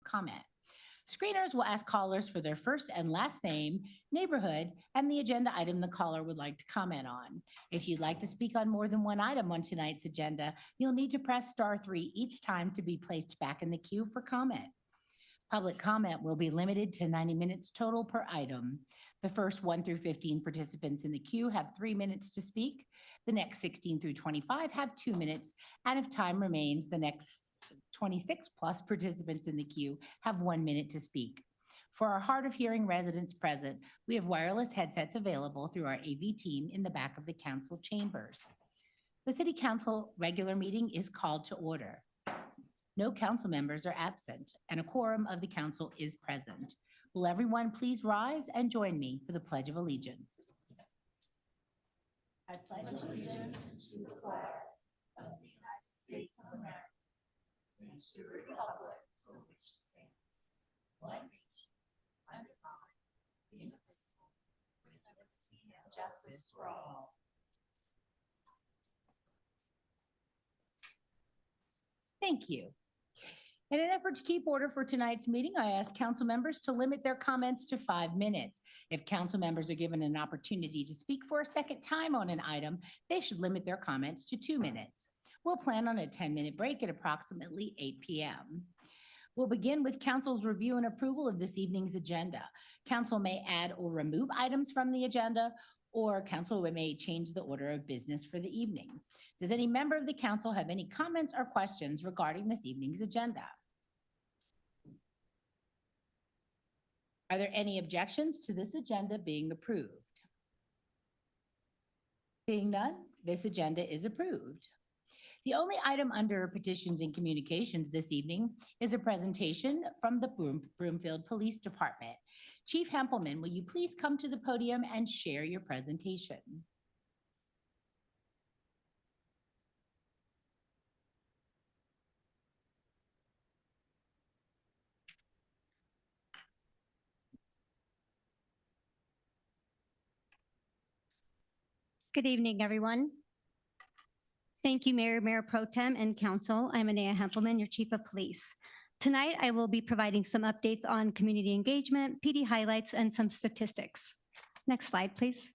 comment. Screeners will ask callers for their first and last name, neighborhood, and the agenda item the caller would like to comment on. If you'd like to speak on more than one item on tonight's agenda, you'll need to press *3 each time to be placed back in the queue for comment. Public comment will be limited to 90 minutes total per item. The first 1 through 15 participants in the queue have 3 minutes to speak. The next 16 through 25 have 2 minutes. And if time remains, the next 26 plus participants in the queue have 1 minute to speak. For our hard of hearing residents present, we have wireless headsets available through our AV team in the back of the council chambers. The City Council regular meeting is called to order. No council members are absent, and a quorum of the council is present. Will everyone please rise and join me for the Pledge of Allegiance? I pledge allegiance to the flag of the United States of America and to the republic for which it stands, one nation, under God, indivisible, with liberty and justice for all. Thank you. In an effort to keep order for tonight's meeting, I ask council members to limit their comments to 5 minutes. If council members are given an opportunity to speak for a second time on an item, they should limit their comments to 2 minutes. We'll plan on a 10-minute break at approximately 8 p.m. We'll begin with council's review and approval of this evening's agenda. Council may add or remove items from the agenda, or council may change the order of business for the evening. Does any member of the council have any comments or questions regarding this evening's agenda? Are there any objections to this agenda being approved? Seeing none, this agenda is approved. The only item under petitions and communications this evening is a presentation from the Broomfield Police Department. Chief Hempelman, will you please come to the podium and share your presentation? Good evening, everyone. Thank you, Mayor Pro Tem, and Council. I'm Anea Hempelman, your Chief of Police. Tonight, I will be providing some updates on community engagement, PD highlights, and some statistics. Next slide, please.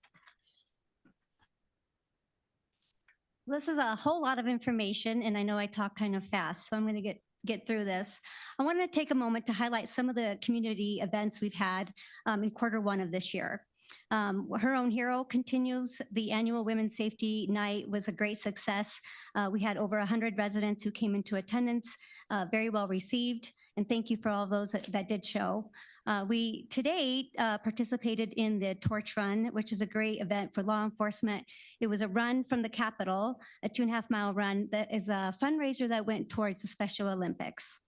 This is a whole lot of information, and I know I talk kind of fast, so I'm going to get through this. I wanted to take a moment to highlight some of the community events we've had in Q1 of this year. Her Own Hero continues. The annual Women's Safety Night was a great success. We had over 100 residents who came into attendance, very well received, and thank you for all those that did show. We today participated in the Torch Run, which is a great event for law enforcement. It was a run from the Capitol, a 2.5-mile run that is a fundraiser that went towards the Special Olympics.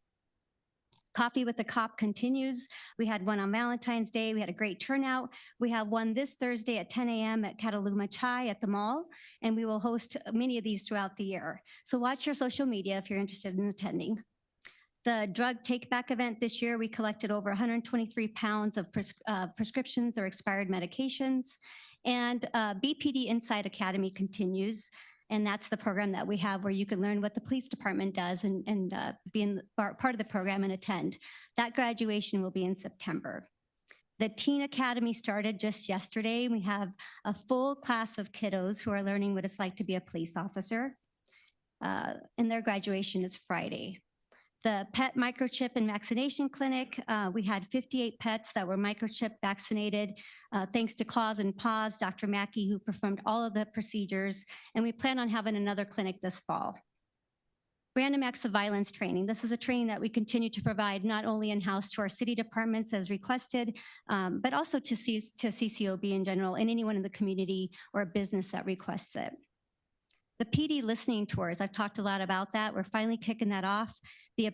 Coffee with the Cop continues. We had one on Valentine's Day. We had a great turnout. We have one this Thursday at 10 a.m. at Cataluma Chai at the mall, and we will host many of these throughout the year. So watch your social media if you're interested in attending. The drug take-back event this year, we collected over 123 pounds of prescriptions or expired medications. And BPD Inside Academy continues. And that's the program that we have where you can learn what the police department does and be part of the program and attend. That graduation will be in September. The Teen Academy started just yesterday. We have a full class of kiddos who are learning what it's like to be a police officer. And their graduation is Friday. The Pet Microchip and Vaccination Clinic, we had 58 pets that were microchip vaccinated. Thanks to Claws and Paws, Dr. Mackey, who performed all of the procedures, and we plan on having another clinic this fall. Random acts of violence training. This is a training that we continue to provide not only in-house to our city departments as requested, but also to CCOB in general and anyone in the community or a business that requests it. The PD listening tours, I've talked a lot about that. We're finally kicking that off. The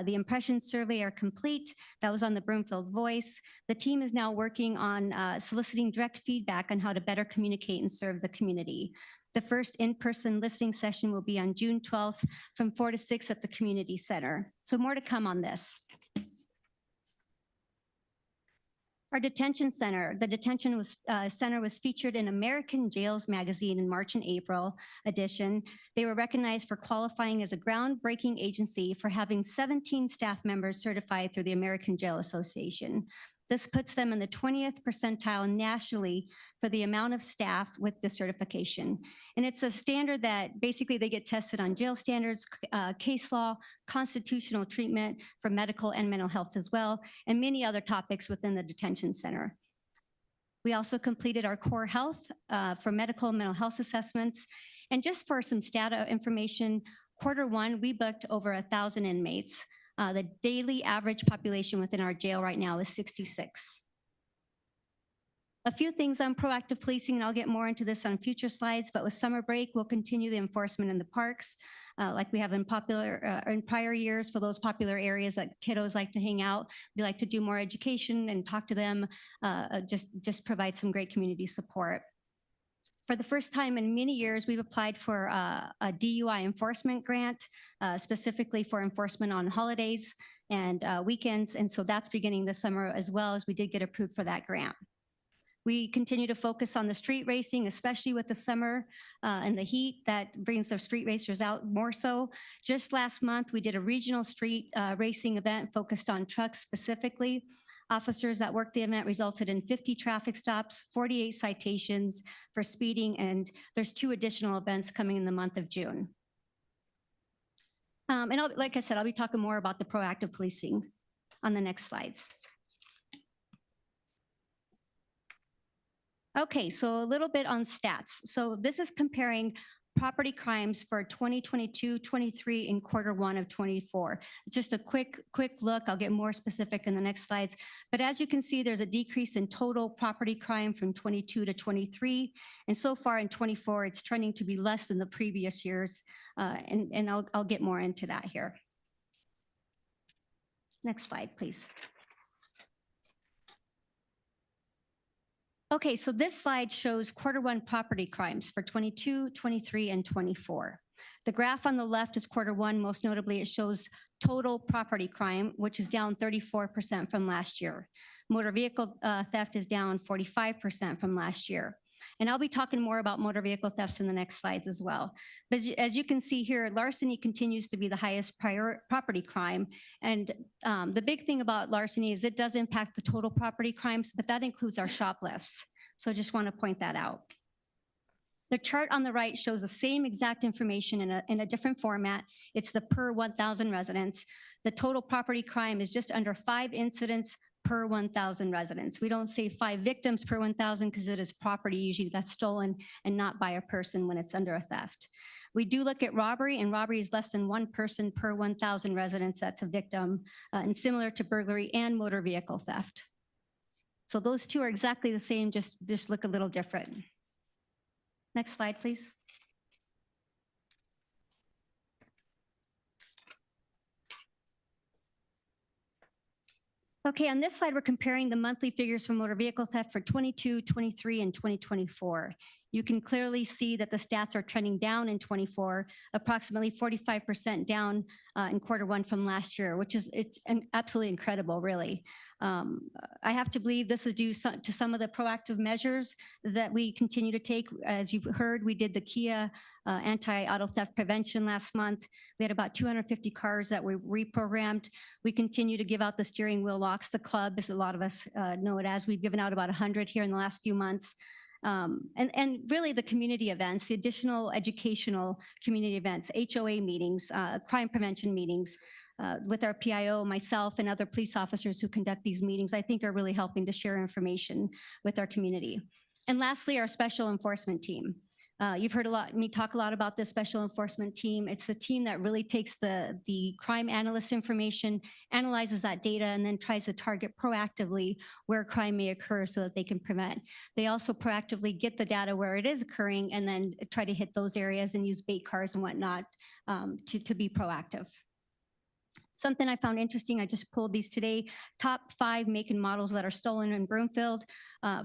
impression survey are complete. That was on the Broomfield Voice. The team is now working on soliciting direct feedback on how to better communicate and serve the community. The first in-person listening session will be on June 12th from 4 to 6 at the community center. So more to come on this. Our detention center, center was featured in American Jails magazine in March and April edition. They were recognized for qualifying as a groundbreaking agency for having 17 staff members certified through the American Jail Association. This puts them in the 20th percentile nationally for the amount of staff with this certification. And it's a standard that basically they get tested on jail standards, case law, constitutional treatment for medical and mental health as well, and many other topics within the detention center. We also completed our core health for medical and mental health assessments. And just for some data information, Q1, we booked over 1,000 inmates. The daily average population within our jail right now is 66. A few things on proactive policing, and I'll get more into this on future slides, but with summer break, we'll continue the enforcement in the parks like we have in prior years for those popular areas that kiddos like to hang out. We like to do more education and talk to them, just provide some great community support. For the first time in many years, we've applied for a DUI enforcement grant, specifically for enforcement on holidays and weekends. And so that's beginning this summer as well, as we did get approved for that grant. We continue to focus on the street racing, especially with the summer and the heat that brings the street racers out more so. Just last month, we did a regional street racing event focused on trucks specifically. Officers that worked the event resulted in 50 traffic stops, 48 citations for speeding, and there's 2 additional events coming in the month of June. Like I said, I'll be talking more about the proactive policing on the next slides. Okay, so a little bit on stats. So this is comparing property crimes for 2022, 23, and Q1 of 24. Just a quick look. I'll get more specific in the next slides. But as you can see, there's a decrease in total property crime from 22 to 23. And so far in 24, it's trending to be less than the previous years. And I'll get more into that here. Next slide, please. Okay, so this slide shows Q1 property crimes for 22, 23, and 24. The graph on the left is Q1. Most notably, it shows total property crime, which is down 34% from last year. Motor vehicle theft is down 45% from last year. And I'll be talking more about motor vehicle thefts in the next slides as well. But as you can see here, larceny continues to be the highest property crime. And the big thing about larceny is it does impact the total property crimes, but that includes our shoplifts. So I just want to point that out. The chart on the right shows the same exact information in a different format. It's the per 1,000 residents. The total property crime is just under 5 incidents per 1,000 residents. We don't say 5 victims per 1,000 because it is property usually that's stolen and not by a person when it's under a theft. We do look at robbery, and robbery is less than 1 person per 1,000 residents that's a victim, and similar to burglary and motor vehicle theft. So those two are exactly the same, just look a little different. Next slide, please. Okay, on this slide, we're comparing the monthly figures for motor vehicle theft for 22, 23, and 2024. You can clearly see that the stats are trending down in 24, approximately 45% down in Q1 from last year, which is absolutely incredible, really. I have to believe this is due to some of the proactive measures that we continue to take. As you've heard, we did the Kia anti-auto theft prevention last month. We had about 250 cars that were reprogrammed. We continue to give out the steering wheel locks, the club, as a lot of us know it as. We've given out about 100 here in the last few months. And really the community events, the additional educational community events, HOA meetings, crime prevention meetings with our PIO, myself, and other police officers who conduct these meetings, I think are really helping to share information with our community. And lastly, our special enforcement team. You've heard me talk a lot about this special enforcement team. It's the team that really takes the crime analyst information, analyzes that data, and then tries to target proactively where crime may occur so that they can prevent. They also proactively get the data where it is occurring and then try to hit those areas and use bait cars and whatnot to be proactive. Something I found interesting, I just pulled these today, top 5 make and models that are stolen in Broomfield.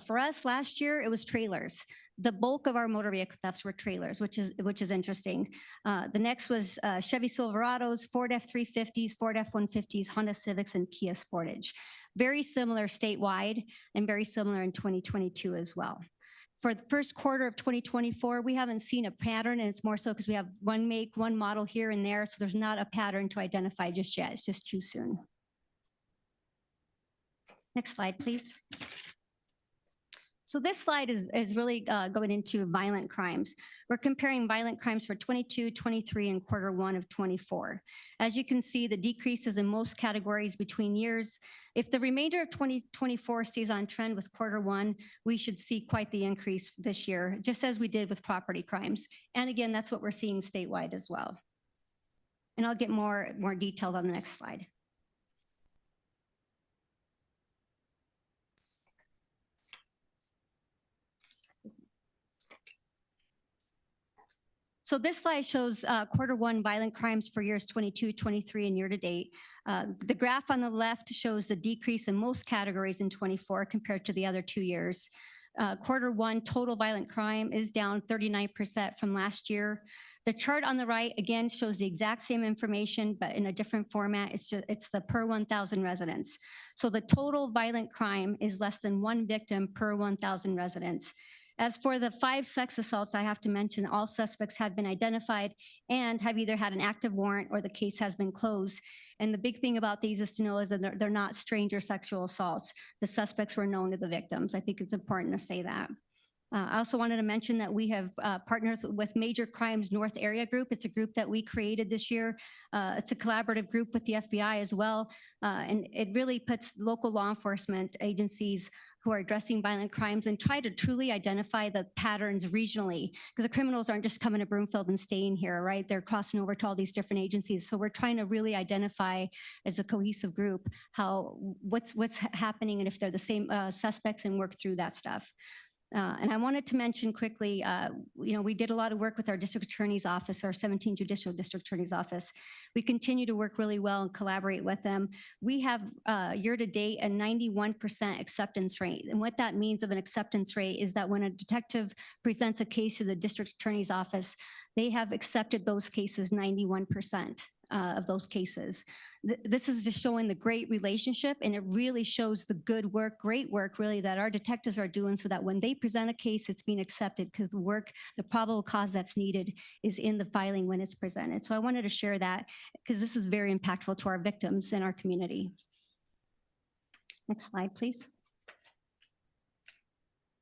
For us last year, it was trailers. The bulk of our motor vehicle thefts were trailers, which is interesting. The next was Chevy Silverados, Ford F-350s, Ford F-150s, Honda Civics, and Kia Sportage. very similar statewide and very similar in 2022 as well. For the first quarter of 2024, we haven't seen a pattern, and it's more so because we have one make, one model here and there, so there's not a pattern to identify just yet. It's just too soon. Next slide, please. So this slide is really going into violent crimes. We're comparing violent crimes for 22, 23, and quarter one of 24. As you can see, the decreases in most categories between years. If the remainder of 2024 stays on trend with quarter one, we should see quite the increase this year, just as we did with property crimes. And again, that's what we're seeing statewide as well. And I'll get more detailed on the next slide. So this slide shows quarter one violent crimes for years 22, 23, and year to date. The graph on the left shows the decrease in most categories in 24 compared to the other 2 years. Quarter one total violent crime is down 39% from last year. The chart on the right again shows the exact same information, but in a different format. It's the per 1,000 residents. So the total violent crime is less than 1 victim per 1,000 residents. As for the 5 sex assaults, I have to mention all suspects have been identified and have either had an active warrant or the case has been closed. And the big thing about these is to know is that they're not stranger sexual assaults. The suspects were known to the victims. I think it's important to say that. I also wanted to mention that we have partnered with Major Crimes North Area Group. It's a group that we created this year. It's a collaborative group with the FBI as well. And it really puts local law enforcement agencies who are addressing violent crimes and try to truly identify the patterns regionally, because the criminals aren't just coming to Broomfield and staying here, right? They're crossing over to all these different agencies. So we're trying to really identify as a cohesive group what's happening and if they're the same suspects and work through that stuff. And I wanted to mention quickly, we did a lot of work with our district attorney's office, our 17 judicial district attorney's office. We continue to work really well and collaborate with them. We have year to date a 91% acceptance rate. And what that means of an acceptance rate is that when a detective presents a case to the district attorney's office, they have accepted those cases 91% of those cases. This is just showing the great relationship, and it really shows the good work, great work really that our detectives are doing so that when they present a case, it's being accepted because the probable cause that's needed is in the filing when it's presented. So I wanted to share that because this is very impactful to our victims in our community. Next slide, please.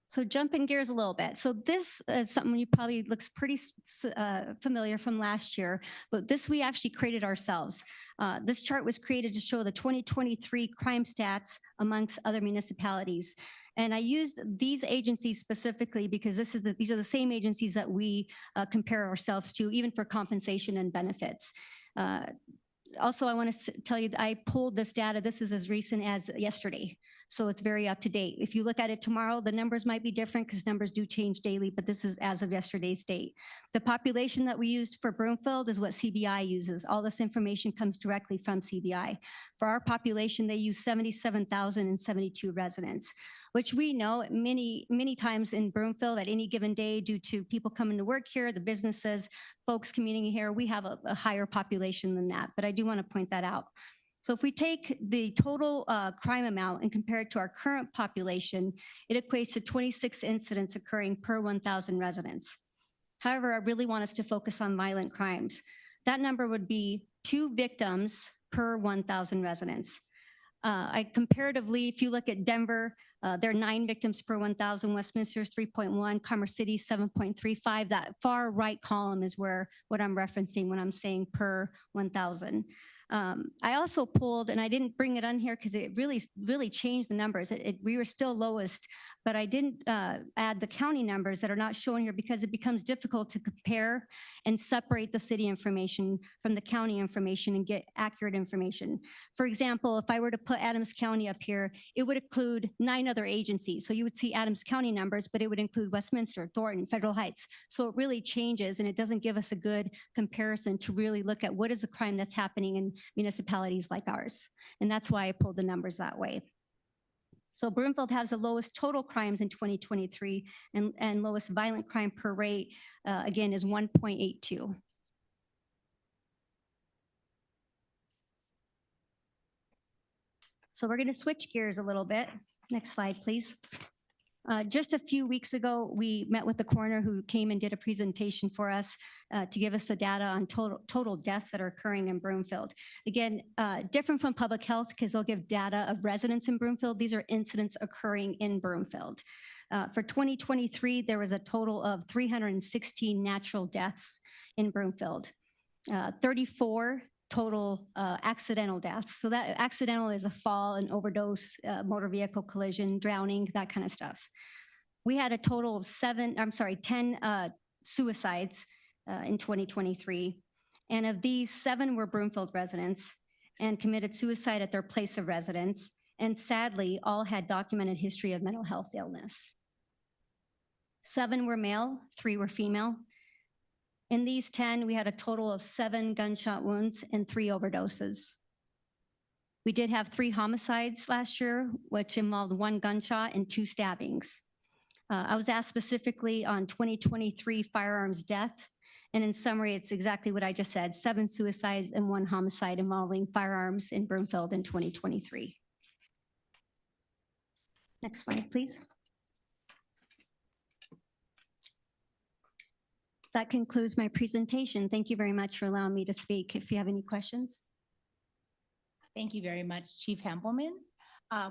So jumping gears a little bit. So this is something you probably looks pretty familiar from last year, but this we actually created ourselves. This chart was created to show the 2023 crime stats amongst other municipalities. And I used these agencies specifically because these are the same agencies that we compare ourselves to, even for compensation and benefits. Also, I want to tell you that I pulled this data. This is as recent as yesterday. So it's very up to date. If you look at it tomorrow, the numbers might be different because numbers do change daily, but this is as of yesterday's date. The population that we used for Broomfield is what CBI uses. All this information comes directly from CBI. For our population, they use 77,072 residents, which we know many, many times in Broomfield at any given day due to people coming to work here, the businesses, folks commuting here, we have a higher population than that, but I do want to point that out. So if we take the total crime amount and compare it to our current population, it equates to 26 incidents occurring per 1,000 residents. However, I really want us to focus on violent crimes. That number would be 2 victims per 1,000 residents. Comparatively, if you look at Denver, there are 9 victims per 1,000, Westminster's 3.1, Commerce City 7.35. That far right column is what I'm referencing when I'm saying per 1,000. I also pulled, and I didn't bring it on here because it really changed the numbers. We were still lowest, but I didn't add the county numbers that are not shown here because it becomes difficult to compare and separate the city information from the county information and get accurate information. For example, if I were to put Adams County up here, it would include 9 other agencies. So you would see Adams County numbers, but it would include Westminster, Thornton, Federal Heights. So it really changes, and it doesn't give us a good comparison to really look at what is the crime that's happening in municipalities like ours. And that's why I pulled the numbers that way. So Broomfield has the lowest total crimes in 2023 and lowest violent crime per rate, again, is 1.82. So we're going to switch gears a little bit. Next slide, please. Just a few weeks ago, we met with the coroner who came and did a presentation for us to give us the data on total deaths that are occurring in Broomfield. Again, different from public health because they'll give data of residents in Broomfield. These are incidents occurring in Broomfield. For 2023, there was a total of 316 natural deaths in Broomfield, 34 total accidental deaths. So that accidental is a fall, an overdose, motor vehicle collision, drowning, that kind of stuff. We had a total of 10 suicides in 2023. And of these, 7 were Broomfield residents and committed suicide at their place of residence. And sadly, all had documented history of mental health illness. 7 were male, 3 were female. In these 10, we had a total of 7 gunshot wounds and 3 overdoses. We did have 3 homicides last year, which involved 1 gunshot and 2 stabbings. I was asked specifically on 2023 firearms death, and in summary, it's exactly what I just said, 7 suicides and 1 homicide involving firearms in Broomfield in 2023. Next slide, please. That concludes my presentation. Thank you very much for allowing me to speak. If you have any questions. Thank you very much, Chief Hempelman.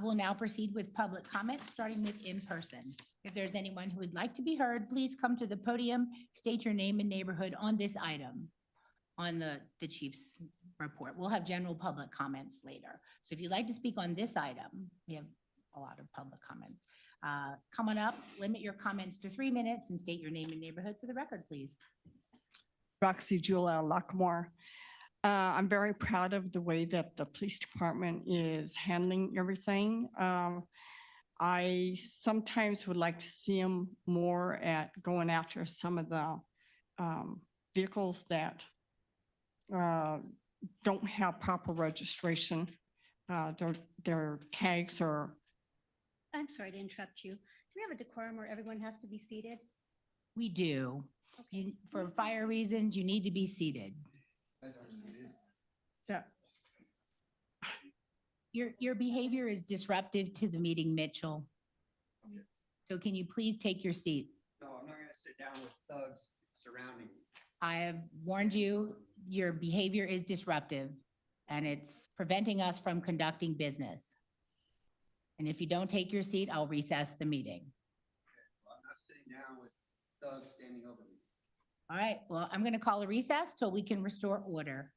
We'll now proceed with public comment, starting with in-person. If there's anyone who would like to be heard, please come to the podium, state your name and neighborhood on this item on the chief's report. We'll have general public comments later. So if you'd like to speak on this item, we have a lot of public comments. Come on up, limit your comments to 3 minutes and state your name and neighborhood for the record, please. Roxy Julia Lockmore. I'm very proud of the way that the police department is handling everything. I sometimes would like to see them more at going after some of the vehicles that don't have proper registration. Their tags are. I'm sorry to interrupt you. Do we have a decorum where everyone has to be seated? We do. Okay. For fire reasons, you need to be seated. Yeah. Your behavior is disruptive to the meeting, Mitchell. So can you please take your seat? No, I'm not gonna sit down with thugs surrounding me. I have warned you, your behavior is disruptive and it's preventing us from conducting business. And if you don't take your seat, I'll recess the meeting. Well, I'm not sitting down with thugs standing over me. All right, well, I'm going to call a recess till we can restore order.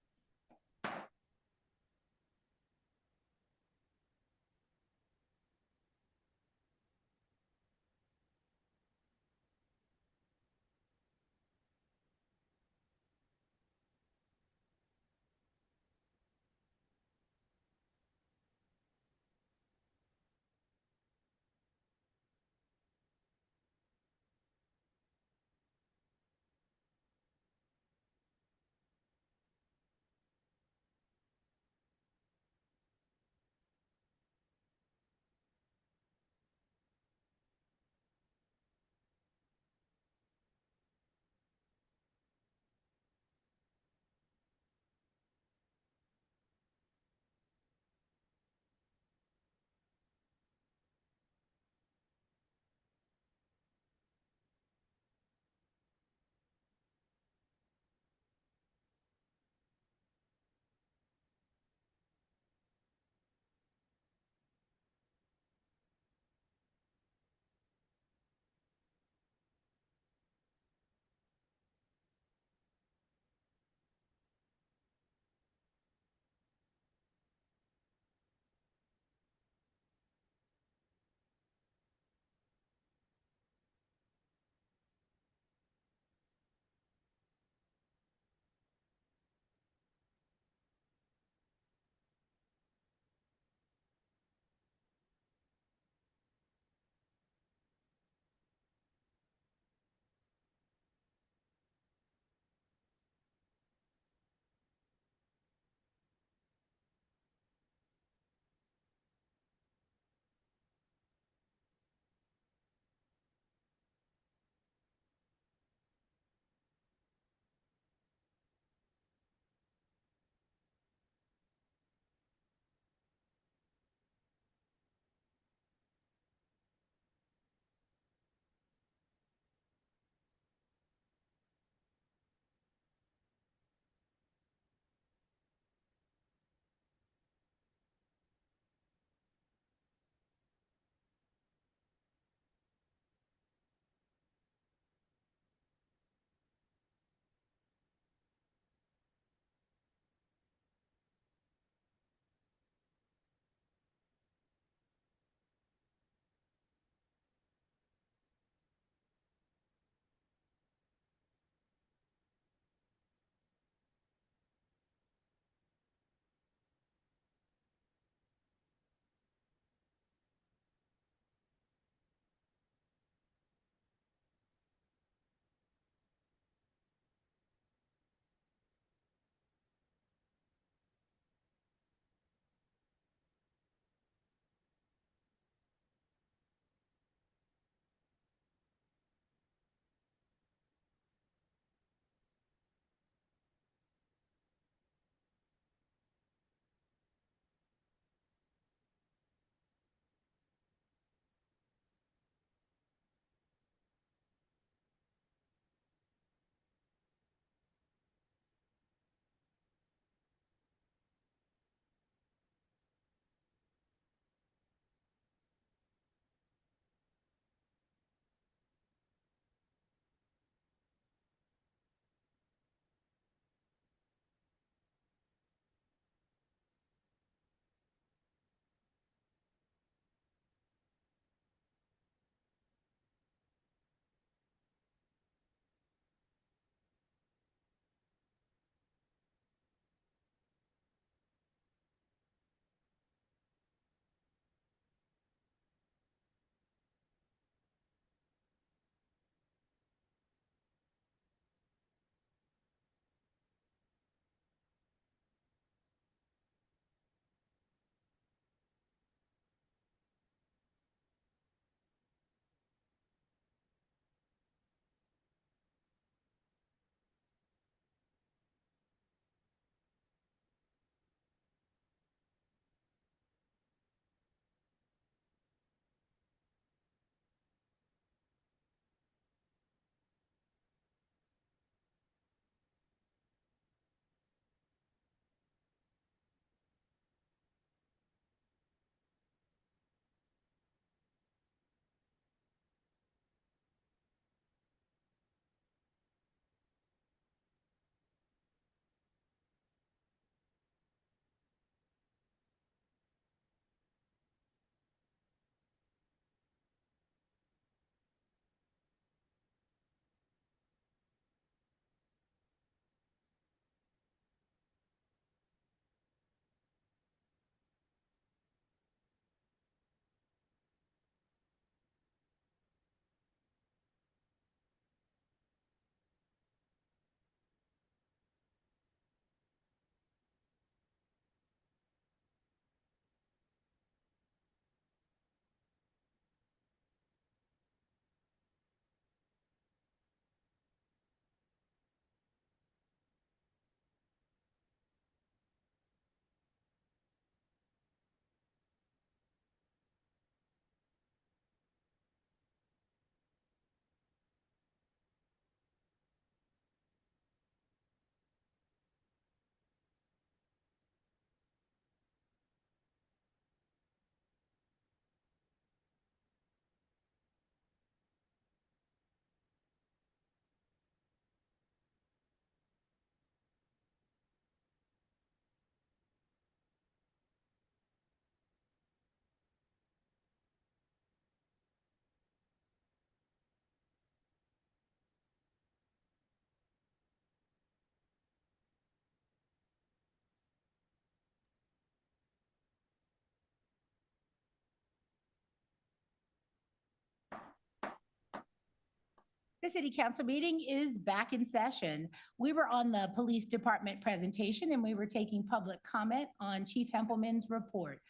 The city council meeting is back in session. We were on the police department presentation and we were taking public comment on Chief Hempelman's report.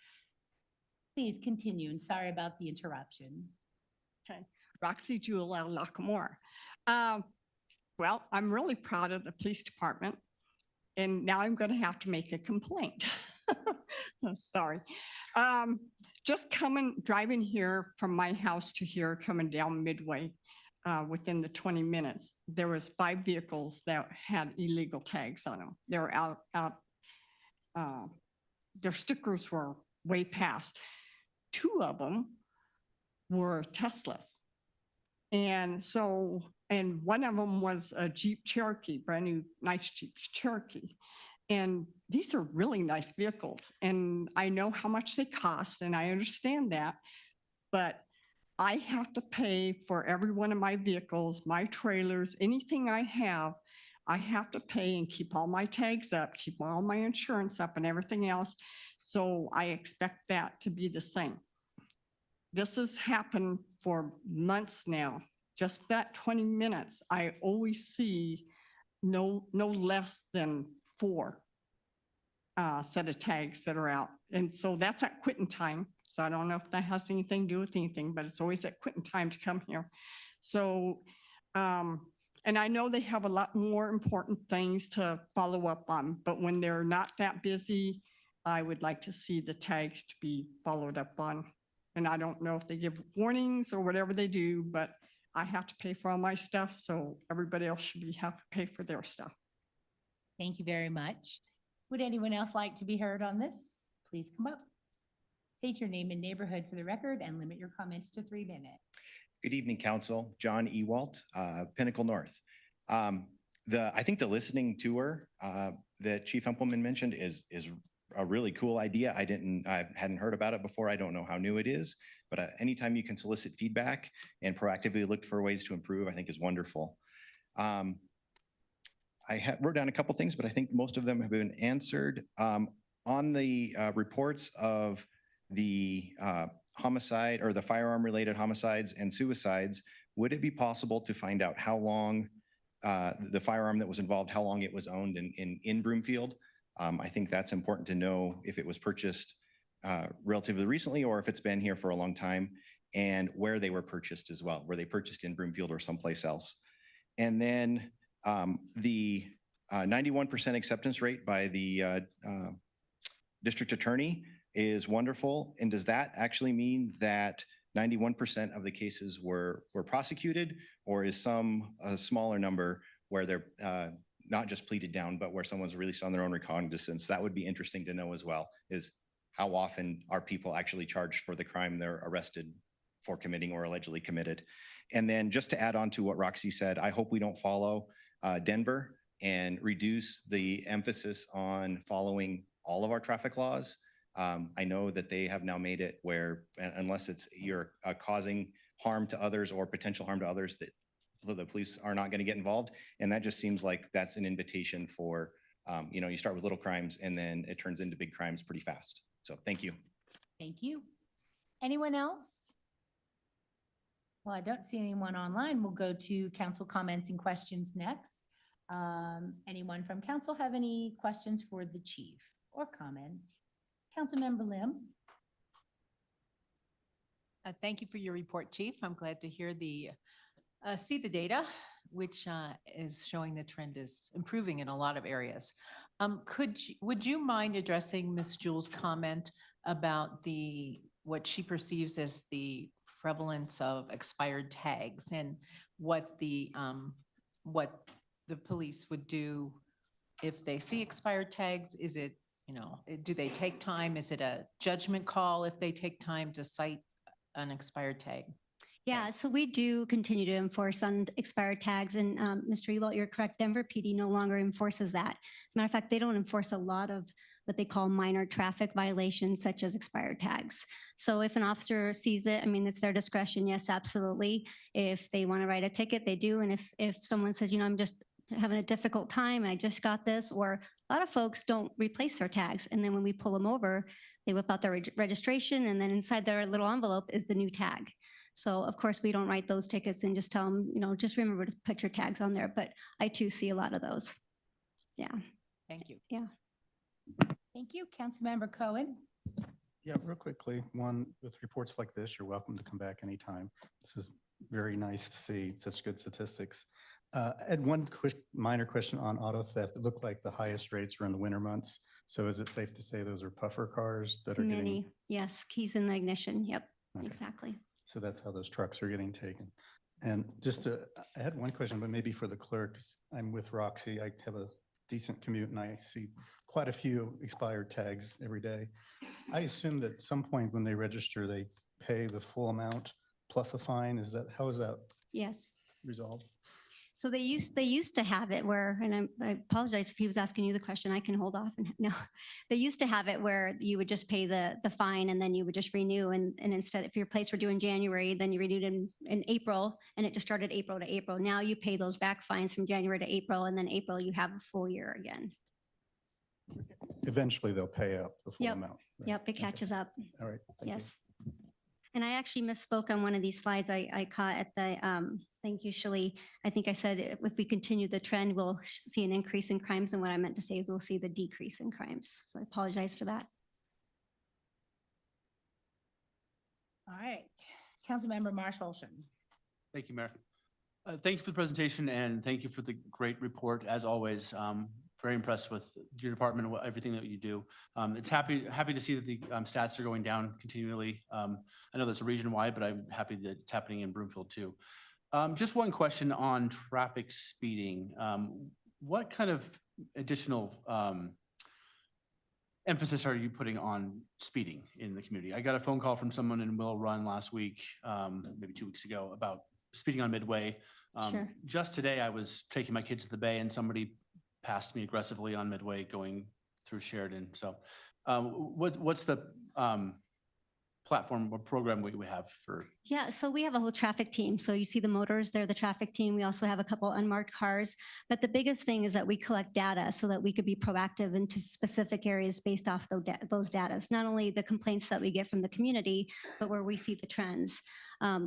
Please continue, and sorry about the interruption. Roxy Jewell out of Lockmore. Well, I'm really proud of the police department, and now I'm going to have to make a complaint. Sorry. Just driving here from my house to here, coming down Midway, within the 20 minutes, there was 5 vehicles that had illegal tags on them. They were their stickers were way past. 2 of them were Teslas. And one of them was a Jeep Cherokee, brand new, nice Jeep Cherokee. And these are really nice vehicles. And I know how much they cost, and I understand that. But I have to pay for every one of my vehicles, my trailers, anything I have to pay and keep all my tags up, keep all my insurance up and everything else. So I expect that to be the same. This has happened for months now. Just that 20 minutes, I always see no less than 4 set of tags that are out. And so that's at quitting time. So I don't know if that has anything to do with anything, but it's always at quitting time to come here. So, and I know they have a lot more important things to follow up on, but when they're not that busy, I would like to see the tags to be followed up on. And I don't know if they give warnings or whatever they do, but I have to pay for all my stuff, so everybody else should have to pay for their stuff. Thank you very much. Would anyone else like to be heard on this? Please come up. State your name and neighborhood for the record and limit your comments to 3 minutes. Good evening, Council. John Ewalt, Pinnacle North. I think the listening tour that Chief Hempelman mentioned is a really cool idea. I hadn't heard about it before. I don't know how new it is, but anytime you can solicit feedback and proactively look for ways to improve, I think is wonderful. I wrote down a couple things, but I think most of them have been answered. On the reports of the homicide or the firearm related homicides and suicides, would it be possible to find out how long the firearm that was involved, how long it was owned in Broomfield? I think that's important to know if it was purchased relatively recently or if it's been here for a long time, and where they were purchased as well. Were they purchased in Broomfield or someplace else? And then the 91% acceptance rate by the district attorney is wonderful. And does that actually mean that 91% of the cases were prosecuted, or is a smaller number where they're not just pleaded down, but where someone's released on their own recognizance? That would be interesting to know as well, is how often are people actually charged for the crime they're arrested for committing or allegedly committed. And then just to add on to what Roxy said, I hope we don't follow Denver and reduce the emphasis on following all of our traffic laws. I know that they have now made it where unless you're causing harm to others or potential harm to others, that the police are not going to get involved. And that just seems like that's an invitation for, you start with little crimes and then it turns into big crimes pretty fast. So thank you. Thank you. Anyone else? Well, I don't see anyone online. We'll go to council comments and questions next. Anyone from council have any questions for the chief or comments? Councilmember Lim. Thank you for your report, Chief. I'm glad to hear see the data, which is showing the trend is improving in a lot of areas. Would you mind addressing Ms. Jewell's comment about what she perceives as the prevalence of expired tags and what the police would do if they see expired tags? Is it, do they take time? Is it a judgment call if they take time to cite an expired tag? Yeah, so we do continue to enforce on expired tags, and Mr. Ewalt, you're correct, Denver PD no longer enforces that. As a matter of fact, they don't enforce a lot of what they call minor traffic violations, such as expired tags. So if an officer sees it, it's their discretion, yes, absolutely. If they want to write a ticket, they do. And if someone says, I'm just having a difficult time, I just got this, or a lot of folks don't replace their tags. And then when we pull them over, they whip out their registration, and then inside their little envelope is the new tag. So of course, we don't write those tickets and just tell them, just remember to put your tags on there. But I too see a lot of those. Yeah. Thank you. Thank you. Councilmember Cohen. Yeah, real quickly, one, with reports like this, you're welcome to come back anytime. This is very nice to see such good statistics. I had one minor question on auto theft. It looked like the highest rates were in the winter months. So is it safe to say those are puffer cars that are getting? Many, yes, keys in the ignition. Yep, Okay. exactly. So that's how those trucks are getting taken. And I had one question, but maybe for the clerk. I'm with Roxy. I have a decent commute and I see quite a few expired tags every day. I assume that at some point when they register, they pay the full amount plus a fine. How is that Yes. resolved? So they used to have it where, and I apologize if he was asking you the question, I can hold off and no. They used to have it where you would just pay the fine and then you would just renew. And instead, if your plates were due in January, then you renewed in April and it just started April to April. Now you pay those back fines from January to April, and then April you have a full year again. Eventually they'll pay up the full Yep. amount. right? Yep, it Okay. catches up. All right. Thank you. Yes. And I actually misspoke on one of these slides I caught at the, thank you, Shali. I think I said if we continue the trend, we'll see an increase in crimes. And what I meant to say is we'll see the decrease in crimes. So I apologize for that. All right. Councilmember Marshall. Thank you, Mayor. Thank you for the presentation and thank you for the great report, as always. Very impressed with your department and everything that you do. It's happy to see that the stats are going down continually. I know that's a region-wide, but I'm happy that it's happening in Broomfield too. Just one question on traffic speeding. What kind of additional emphasis are you putting on speeding in the community? I got a phone call from someone in Mill Run last week, maybe 2 weeks ago, about speeding on Midway. Sure. Just today, I was taking my kids to the bay and somebody passed me aggressively on Midway going through Sheridan. So what's the platform or program we have for? Yeah, so we have a whole traffic team. So you see the motors, they're the traffic team. We also have a couple unmarked cars. But the biggest thing is that we collect data so that we could be proactive into specific areas based off those data. It's not only the complaints that we get from the community, but where we see the trends.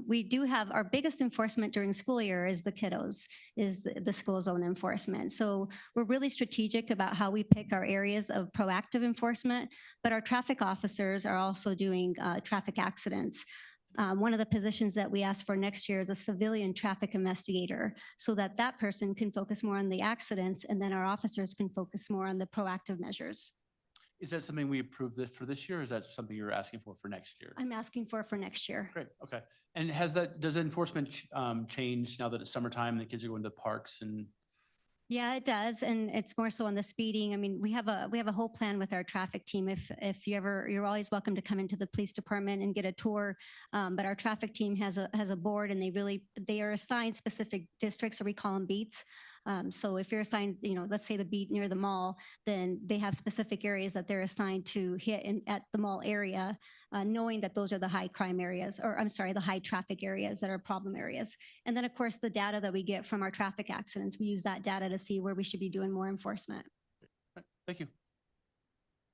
We do have our biggest enforcement during school year is the kiddos, is the school zone enforcement. So we're really strategic about how we pick our areas of proactive enforcement, but our traffic officers are also doing traffic accidents. One of the positions that we asked for next year is a civilian traffic investigator so that that person can focus more on the accidents and then our officers can focus more on the proactive measures. Is that something we approved for this year? Or is that something you're asking for next year? I'm asking for next year. Great, okay. And does enforcement change now that it's summertime and the kids are going to parks and? Yeah, it does. And it's more so on the speeding. I mean, we have a whole plan with our traffic team. If you're always welcome to come into the police department and get a tour. But our traffic team has a board and they are assigned specific districts, or we call them beats. So if you're assigned, let's say the beat near the mall, then they have specific areas that they're assigned to hit at the mall area, knowing that those are the high crime areas, or I'm sorry, the high traffic areas that are problem areas. And then of course, the data that we get from our traffic accidents, we use that data to see where we should be doing more enforcement. Thank you.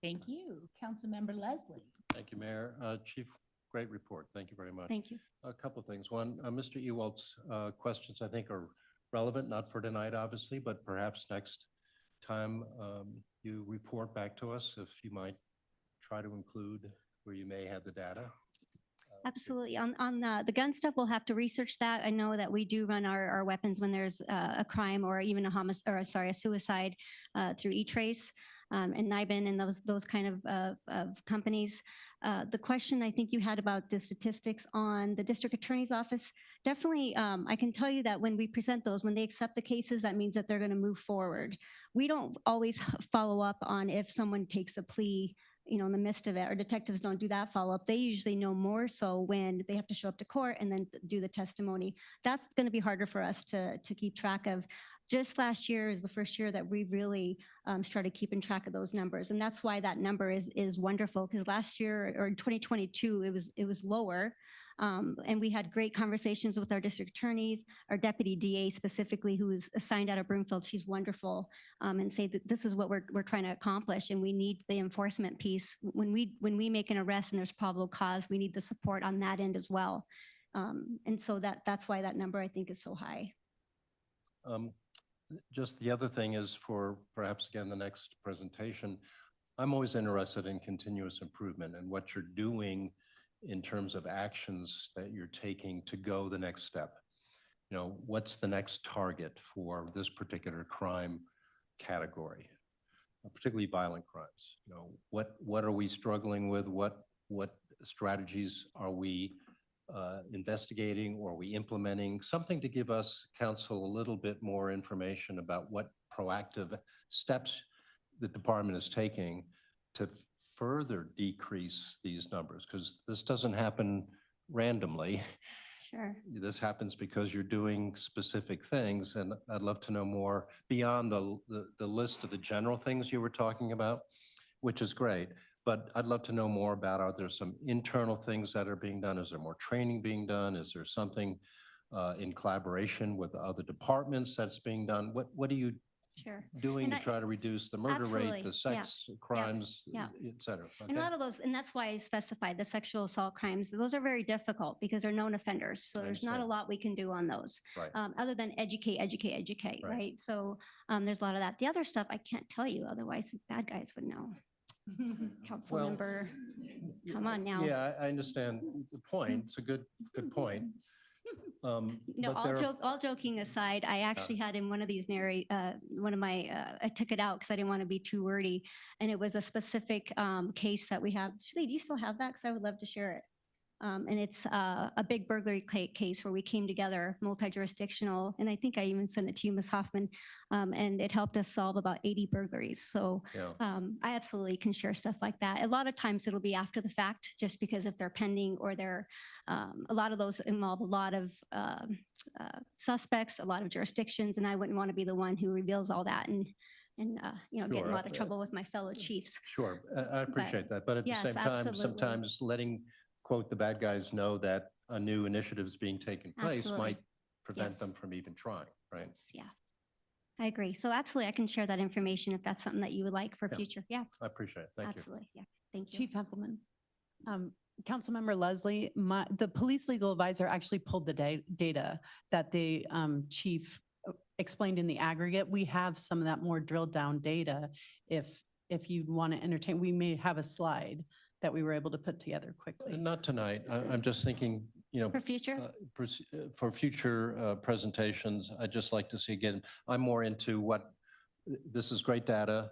Thank you. Councilmember Leslie. Thank you, Mayor. Chief, great report. Thank you very much. Thank you. A couple of things. One, Mr. Ewald's questions I think are relevant, not for tonight, obviously, but perhaps next time you report back to us, if you might try to include where you may have the data. Absolutely. On the gun stuff, we'll have to research that. I know that we do run our weapons when there's a crime or even a suicide through E-Trace and NIBIN and those kind of companies. The question I think you had about the statistics on the district attorney's office, definitely, I can tell you that when we present those, when they accept the cases, that means that they're going to move forward. We don't always follow up on if someone takes a plea, in the midst of it, or detectives don't do that follow-up. They usually know more so when they have to show up to court and then do the testimony. That's going to be harder for us to keep track of. Just last year is the first year that we really started keeping track of those numbers. And that's why that number is wonderful, because last year or in 2022, it was lower. And we had great conversations with our district attorneys, our deputy DA specifically, who is assigned out of Broomfield. She's wonderful, and say that this is what we're trying to accomplish, and we need the enforcement piece. When we make an arrest and there's probable cause, we need the support on that end as well. And so that's why that number I think is so high. Just the other thing is for perhaps again, the next presentation, I'm always interested in continuous improvement and what you're doing in terms of actions that you're taking to go the next step. You know, what's the next target for this particular crime category, particularly violent crimes? You know, what are we struggling with? What strategies are we investigating or are we implementing? Something to give us, council, a little bit more information about what proactive steps the department is taking to further decrease these numbers, because this doesn't happen randomly. Sure. This happens because you're doing specific things, and I'd love to know more beyond the list of the general things you were talking about, which is great. But I'd love to know more about, are there some internal things that are being done? Is there more training being done? Is there something in collaboration with other departments that's being done? What are you Sure. doing And to I- try to reduce the murder Absolutely. rate, the Yeah. sex crimes, Yeah. et cetera? And a Okay? lot of those, and that's why I specified the sexual assault crimes. Those are very difficult because they're known offenders. So I there's not a understand. lot we can do on those. Right. Other than educate, Right. right? So there's a lot of that. The other stuff I can't tell you, otherwise the bad guys would know. Council Well, member, come on now. Yeah, I understand the point. It's a good point. No, But there are- all joking aside, I actually had in one of these one of my, I took it out because I didn't want to be too wordy. And it was a specific case that we have. Shirley, do you still have that? Because I would love to share it. And it's a big burglary case where we came together, multi-jurisdictional, and I think I even sent it to you, Ms. Hoffman, and it helped us solve about 80 burglaries. So Yeah. I absolutely can share stuff like that. A lot of times it'll be after the fact, just because if they're pending or they're, a lot of those involve a lot of suspects, a lot of jurisdictions, and I wouldn't want to be the one who reveals all that and get in Sure, a lot of trouble with my fellow chiefs. Sure, I appreciate that. But at the yes, same time, absolutely. sometimes letting, quote, the bad guys know that a new initiative is being taken place Absolutely. might prevent Yes. them from even trying, right? Yeah, I agree. So absolutely, I can share that information if that's something that you would like for Yeah. future. Yeah, I appreciate it. Thank you. absolutely. Yeah, thank you. Chief Hempelman. Councilmember Leslie, the police legal advisor actually pulled the data that the chief explained in the aggregate. We have some of that more drilled down data. If you want to entertain, we may have a slide that we were able to put together quickly. Not tonight. I'm just thinking, For future? for future presentations, I'd just like to see again, I'm more into what, this is great data,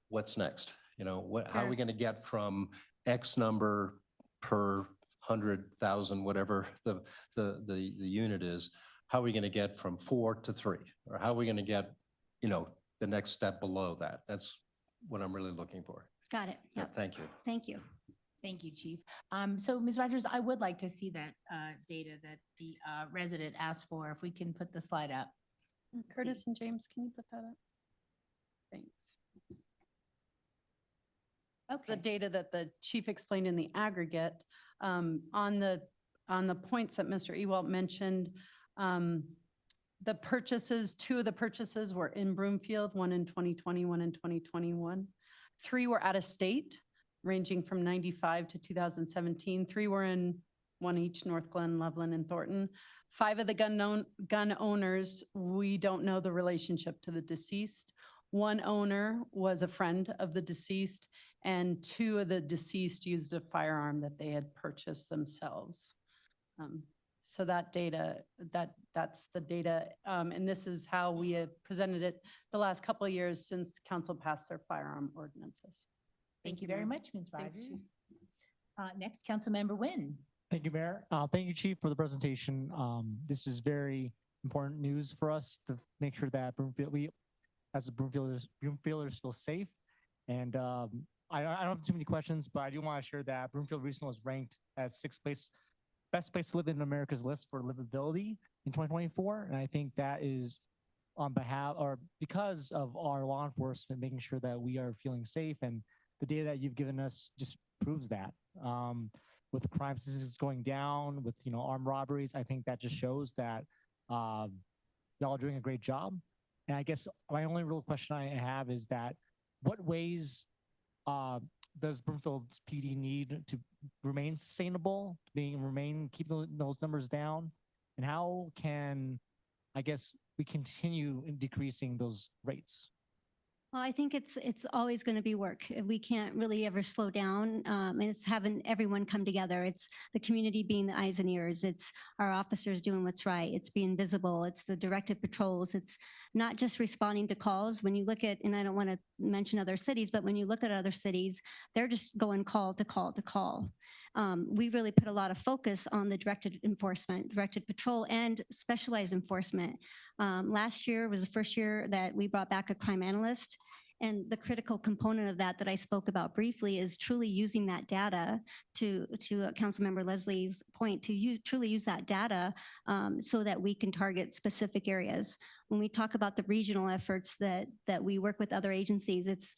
what's next? You know, how are we Sure. going to get from X number per 100,000, whatever the unit is, how are we going to get from 4 to 3? Or how are we going to get, the next step below that? That's what I'm really looking for. Got it. Yeah, Yep. thank you. Thank you. Thank you, Chief. So Ms. Rogers, I would like to see that data that the resident asked for, if we can put the slide up. Curtis and James, can you put that up? Thanks. The Okay. data that the chief explained in the aggregate, on the points that Mr. Ewalt mentioned, the purchases, 2 of the purchases were in Broomfield, 1 in 2020, 1 in 2021. 3 were out of state, ranging from 95 to 2017. 3 were in 1 each, North Glen, Loveland, and Thornton. 5 of the gun owners, we don't know the relationship to the deceased. 1 owner was a friend of the deceased, and 2 of the deceased used a firearm that they had purchased themselves. So that data, that's the data, and this is how we have presented it the last couple of years since council passed their firearm ordinances. Thank you very much, Ms. Thanks, Rogers. Chief. Next, Councilmember Nguyen. Thank you, Mayor. Thank you, Chief, for the presentation. This is very important news for us to make sure that Broomfield, as a Broomfielders feel safe. And I don't have too many questions, but I do want to share that Broomfield recently was ranked as 6th place, best place to live in America's list for livability in 2024. And I think that is on behalf or because of our law enforcement making sure that we are feeling safe, and the data that you've given us just proves that. With crime statistics going down, with armed robberies, I think that just shows that y'all are doing a great job. And I guess my only real question I have is that what ways does Broomfield's PD need to remain sustainable, keep those numbers down? And how can, I guess, we continue in decreasing those rates? Well, I think it's always going to be work. We can't really ever slow down. And it's having everyone come together. It's the community being the eyes and ears. It's our officers doing what's right. It's being visible. It's the directed patrols. It's not just responding to calls. When you look at, and I don't want to mention other cities, but when you look at other cities, they're just going call to call to call. We really put a lot of focus on the directed enforcement, directed patrol, and specialized enforcement. Last year was the first year that we brought back a crime analyst. And the critical component of that I spoke about briefly is truly using that data to Councilmember Leslie's point, to truly use that data so that we can target specific areas. When we talk about the regional efforts that we work with other agencies, it's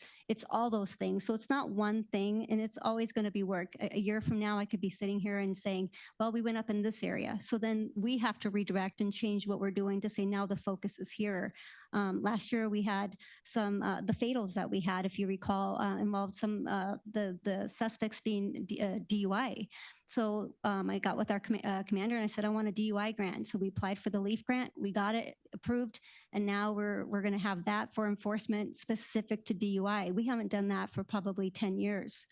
all those things. So it's not one thing, and it's always going to be work. A year from now, I could be sitting here and saying, well, we went up in this area. So then we have to redirect and change what we're doing to say, now the focus is here. Last year we had some, the fatals that we had, if you recall, involved some, the suspects being DUI. So I got with our commander and I said, I want a DUI grant. So we applied for the LEAF grant, we got it approved. And now we're going to have that for enforcement specific to DUI. We haven't done that for probably 10 years.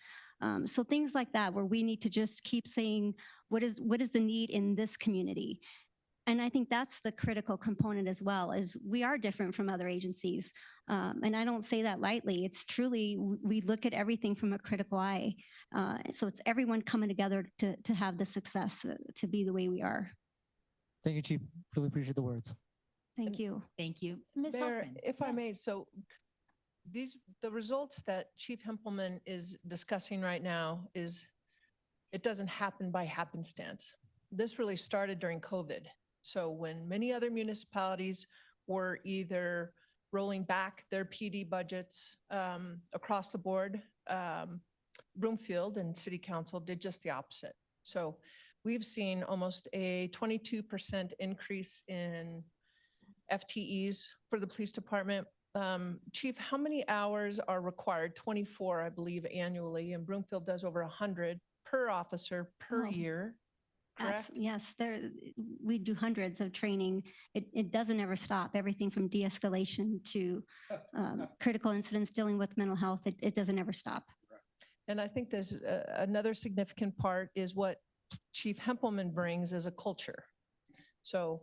So things like that, where we need to just keep saying, what is the need in this community? And I think that's the critical component as well, is we are different from other agencies. And I don't say that lightly. It's truly, we look at everything from a critical eye. So it's everyone coming together to have the success, to be the way we are. Thank you, Chief. Really appreciate the words. Thank you. Thank you. Ms. Mayor, Hoffman. if I may, Yes. so the results that Chief Hempelman is discussing right now it doesn't happen by happenstance. This really started during COVID. So when many other municipalities were either rolling back their PD budgets across the board, Broomfield and City Council did just the opposite. So we've seen almost a 22% increase in FTEs for the police department. Chief, how many hours are required? 24, I believe, annually, and Broomfield does over 100 per officer per Oh. year, correct? Yes, we do hundreds of training. It doesn't ever stop. Everything from de-escalation to critical incidents dealing with mental health. It doesn't ever stop. And I think there's another significant part is what Chief Hempelman brings as a culture. So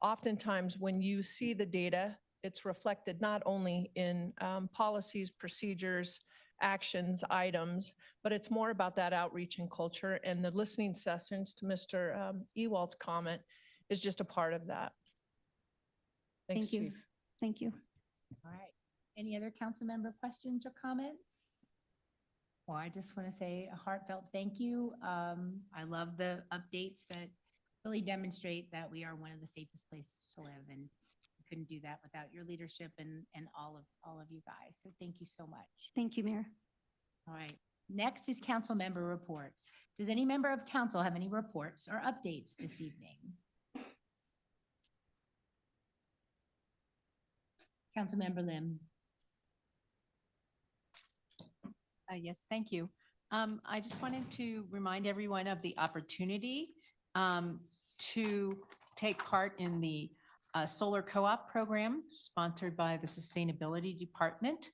oftentimes when you see the data, it's reflected not only in policies, procedures, actions, items, but it's more about that outreach and culture. And the listening sessions, to Mr. Ewald's comment, is just a part of that. Thanks, Thank you. Chief. Thank you. All right. Any other council member questions or comments? Well, I just want to say a heartfelt thank you. I love the updates that really demonstrate that we are one of the safest places to live, and we couldn't do that without your leadership and all of you guys. So thank you so much. Thank you, Mayor. All right. Next is council member reports. Does any member of council have any reports or updates this evening? Councilmember Lim. Yes, thank you. I just wanted to remind everyone of the opportunity to take part in the solar co-op program sponsored by the Sustainability Department.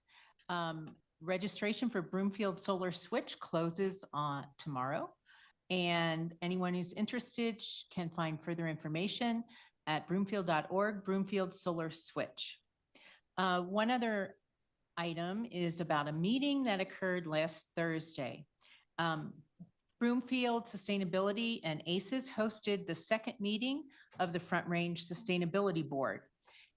Registration for Broomfield Solar Switch closes on tomorrow. And anyone who's interested can find further information at broomfield.org, Broomfield Solar Switch. One other item is about a meeting that occurred last Thursday. Broomfield Sustainability and ACES hosted the second meeting of the Front Range Sustainability Board.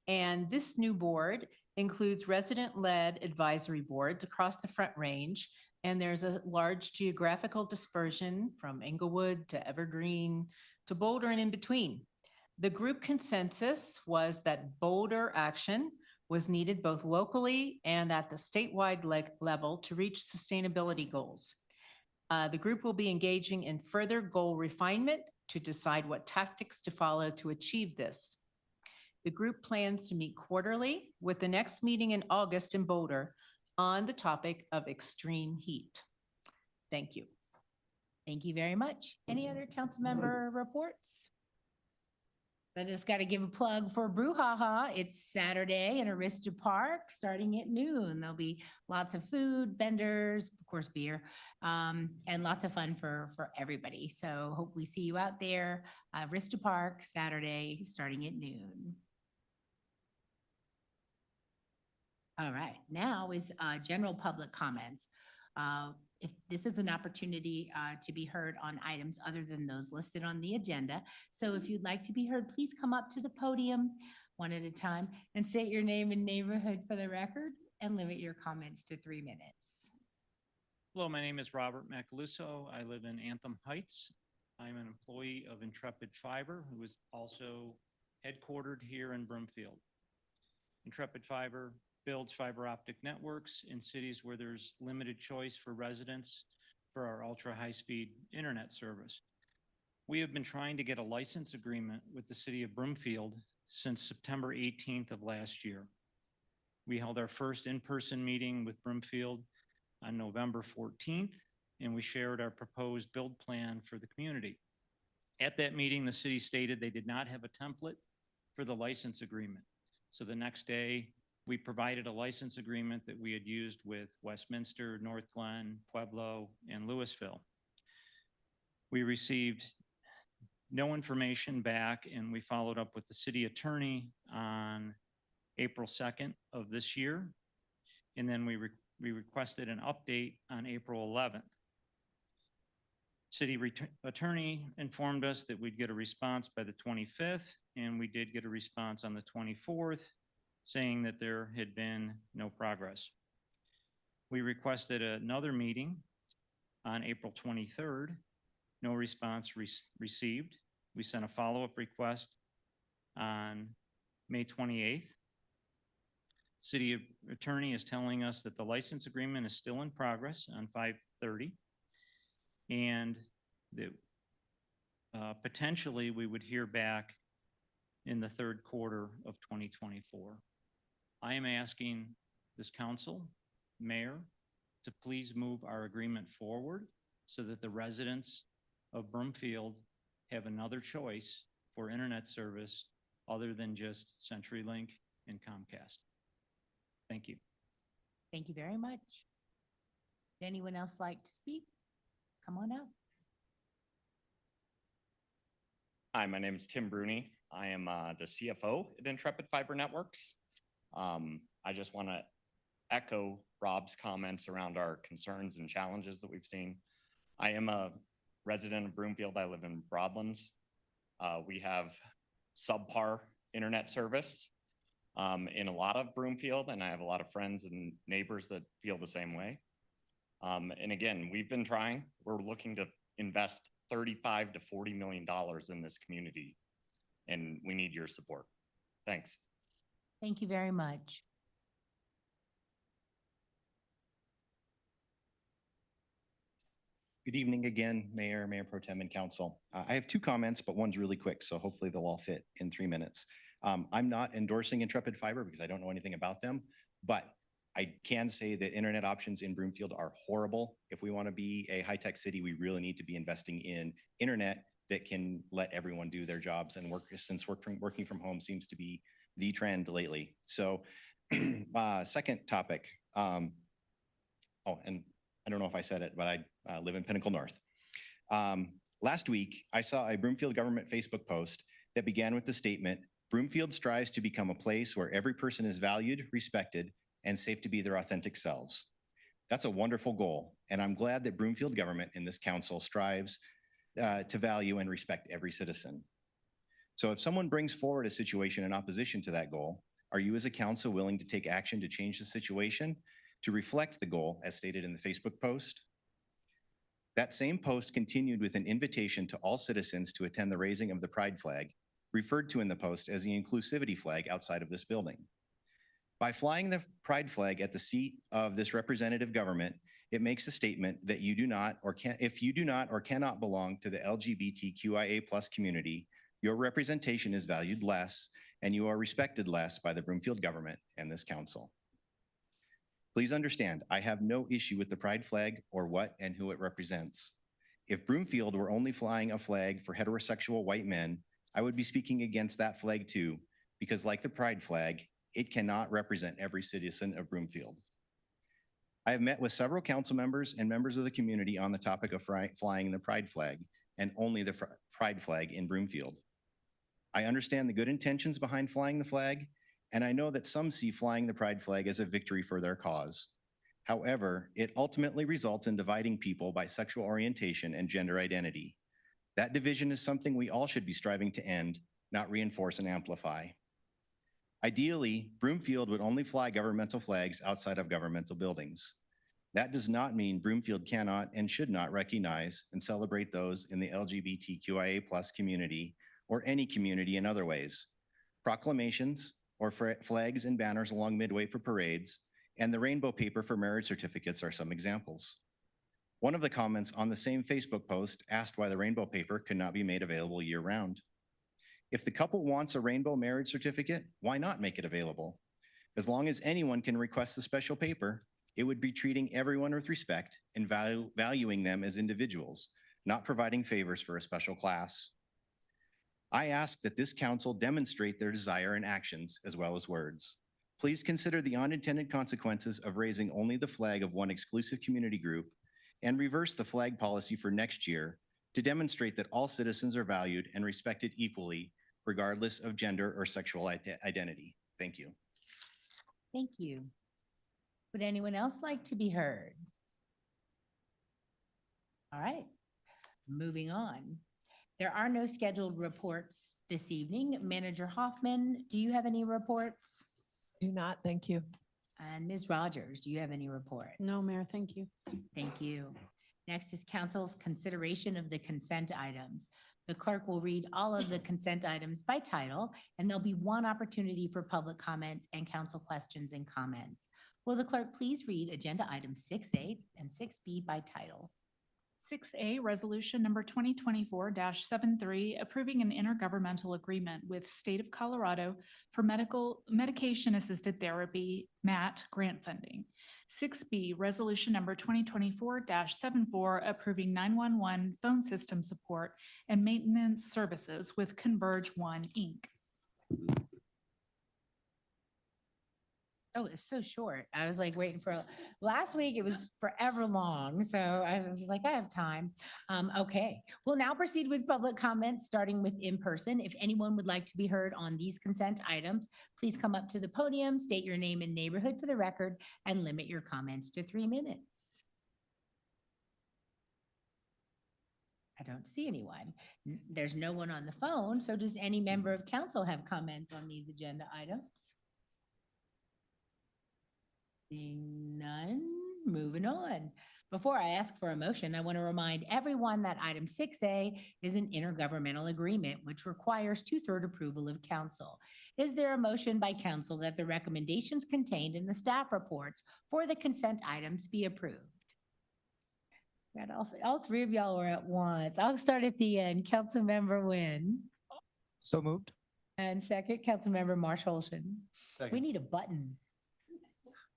And this new board includes resident-led advisory boards across the Front Range. And there's a large geographical dispersion from Englewood to Evergreen to Boulder and in between. The group consensus was that bolder action was needed both locally and at the statewide level to reach sustainability goals. The group will be engaging in further goal refinement to decide what tactics to follow to achieve this. The group plans to meet quarterly, with the next meeting in August in Boulder on the topic of extreme heat. Thank you. Thank you very much. Any other council member reports? I just got to give a plug for Brouhaha. It's Saturday in Arista Park, starting at noon. There'll be lots of food, vendors, of course, beer, and lots of fun for everybody. So hope we see you out there. Arista Park, Saturday, starting at noon. All right, now is general public comments. If this is an opportunity to be heard on items other than those listed on the agenda. So if you'd like to be heard, please come up to the podium one at a time and state your name and neighborhood for the record and limit your comments to 3 minutes. Hello, my name is Robert Macaluso. I live in Anthem Heights. I'm an employee of Intrepid Fiber, who is also headquartered here in Broomfield. Intrepid Fiber builds fiber optic networks in cities where there's limited choice for residents for our ultra high-speed internet service. We have been trying to get a license agreement with the city of Broomfield since September 18th of last year. We held our first in-person meeting with Broomfield on November 14th, and we shared our proposed build plan for the community. At that meeting, the city stated they did not have a template for the license agreement. So the next day, we provided a license agreement that we had used with Westminster, North Glen, Pueblo, and Louisville. We received no information back, and we followed up with the city attorney on April 2nd of this year. And then we requested an update on April 11th. City attorney informed us that we'd get a response by the 25th, and we did get a response on the 24th, saying that there had been no progress. We requested another meeting on April 23rd. No response received. We sent a follow-up request on May 28th. City attorney is telling us that the license agreement is still in progress on 5/30, and that potentially we would hear back in the third quarter of 2024. I am asking this council, mayor, to please move our agreement forward so that the residents of Broomfield have another choice for internet service other than just CenturyLink and Comcast. Thank you. Thank you very much. Would anyone else like to speak? Come on up. Hi, my name is Tim Bruni. I am the CFO at Intrepid Fiber Networks. I just want to echo Rob's comments around our concerns and challenges that we've seen. I am a resident of Broomfield. I live in Broadlands. We have subpar internet service in a lot of Broomfield, and I have a lot of friends and neighbors that feel the same way. And again, we've been trying. We're looking to invest $35 to $40 million in this community, and we need your support. Thanks. Thank you very much. Good evening again, Mayor, Mayor Pro Tem, and Council. I have two comments, but one's really quick, so hopefully they'll all fit in 3 minutes. I'm not endorsing Intrepid Fiber because I don't know anything about them, but I can say that internet options in Broomfield are horrible. If we want to be a high-tech city, we really need to be investing in internet that can let everyone do their jobs and work, since working from home seems to be the trend lately. So second topic. And I don't know if I said it, but I live in Pinnacle North. Last week, I saw a Broomfield government Facebook post that began with the statement, "Broomfield strives to become a place where every person is valued, respected, and safe to be their authentic selves." That's a wonderful goal, and I'm glad that Broomfield government in this council strives to value and respect every citizen. So if someone brings forward a situation in opposition to that goal, are you as a council willing to take action to change the situation to reflect the goal as stated in the Facebook post? That same post continued with an invitation to all citizens to attend the raising of the pride flag, referred to in the post as the inclusivity flag outside of this building. By flying the pride flag at the seat of this representative government, it makes a statement that you do not or can, if you do not or cannot belong to the LGBTQIA+ community, your representation is valued less and you are respected less by the Broomfield government and this council. Please understand, I have no issue with the pride flag or what and who it represents. If Broomfield were only flying a flag for heterosexual white men, I would be speaking against that flag too, because like the pride flag, it cannot represent every citizen of Broomfield. I have met with several council members and members of the community on the topic of flying the pride flag and only the pride flag in Broomfield. I understand the good intentions behind flying the flag, and I know that some see flying the pride flag as a victory for their cause. However, it ultimately results in dividing people by sexual orientation and gender identity. That division is something we all should be striving to end, not reinforce and amplify. Ideally, Broomfield would only fly governmental flags outside of governmental buildings. That does not mean Broomfield cannot and should not recognize and celebrate those in the LGBTQIA+ community or any community in other ways. Proclamations or flags and banners along Midway for parades and the rainbow paper for marriage certificates are some examples. One of the comments on the same Facebook post asked why the rainbow paper could not be made available year-round. If the couple wants a rainbow marriage certificate, why not make it available? As long as anyone can request the special paper, it would be treating everyone with respect and valuing them as individuals, not providing favors for a special class. I ask that this council demonstrate their desire in actions as well as words. Please consider the unintended consequences of raising only the flag of one exclusive community group and reverse the flag policy for next year to demonstrate that all citizens are valued and respected equally, regardless of gender or sexual identity. Thank you. Thank you. Would anyone else like to be heard? All right, moving on. There are no scheduled reports this evening. Manager Hoffman, do you have any reports? Do not, thank you. And Ms. Rogers, do you have any reports? No, Mayor, thank you. Thank you. Next is council's consideration of the consent items. The clerk will read all of the consent items by title, and there'll be one opportunity for public comments and council questions and comments. Will the clerk please read agenda items 6A and 6B by title? 6A, resolution number 2024-73, approving an intergovernmental agreement with State of Colorado for medication-assisted therapy, MAT, grant funding. 6B, resolution number 2024-74, approving 911 phone system support and maintenance services with Converge One, Inc. Oh, it's so short. I was like waiting for, last week it was forever long. So I was like, I have time. Okay, we'll now proceed with public comments, starting with in person. If anyone would like to be heard on these consent items, please come up to the podium, state your name and neighborhood for the record, and limit your comments to 3 minutes. I don't see anyone. There's no one on the phone. So does any member of council have comments on these agenda items? Seeing none, moving on. Before I ask for a motion, I want to remind everyone that item 6A is an intergovernmental agreement which requires 2/3 approval of council. Is there a motion by council that the recommendations contained in the staff reports for the consent items be approved? Got all three of y'all are at once. I'll start at the end. Councilmember Nguyen. So moved. And second, Councilmember Marsh-Holton. We need a button.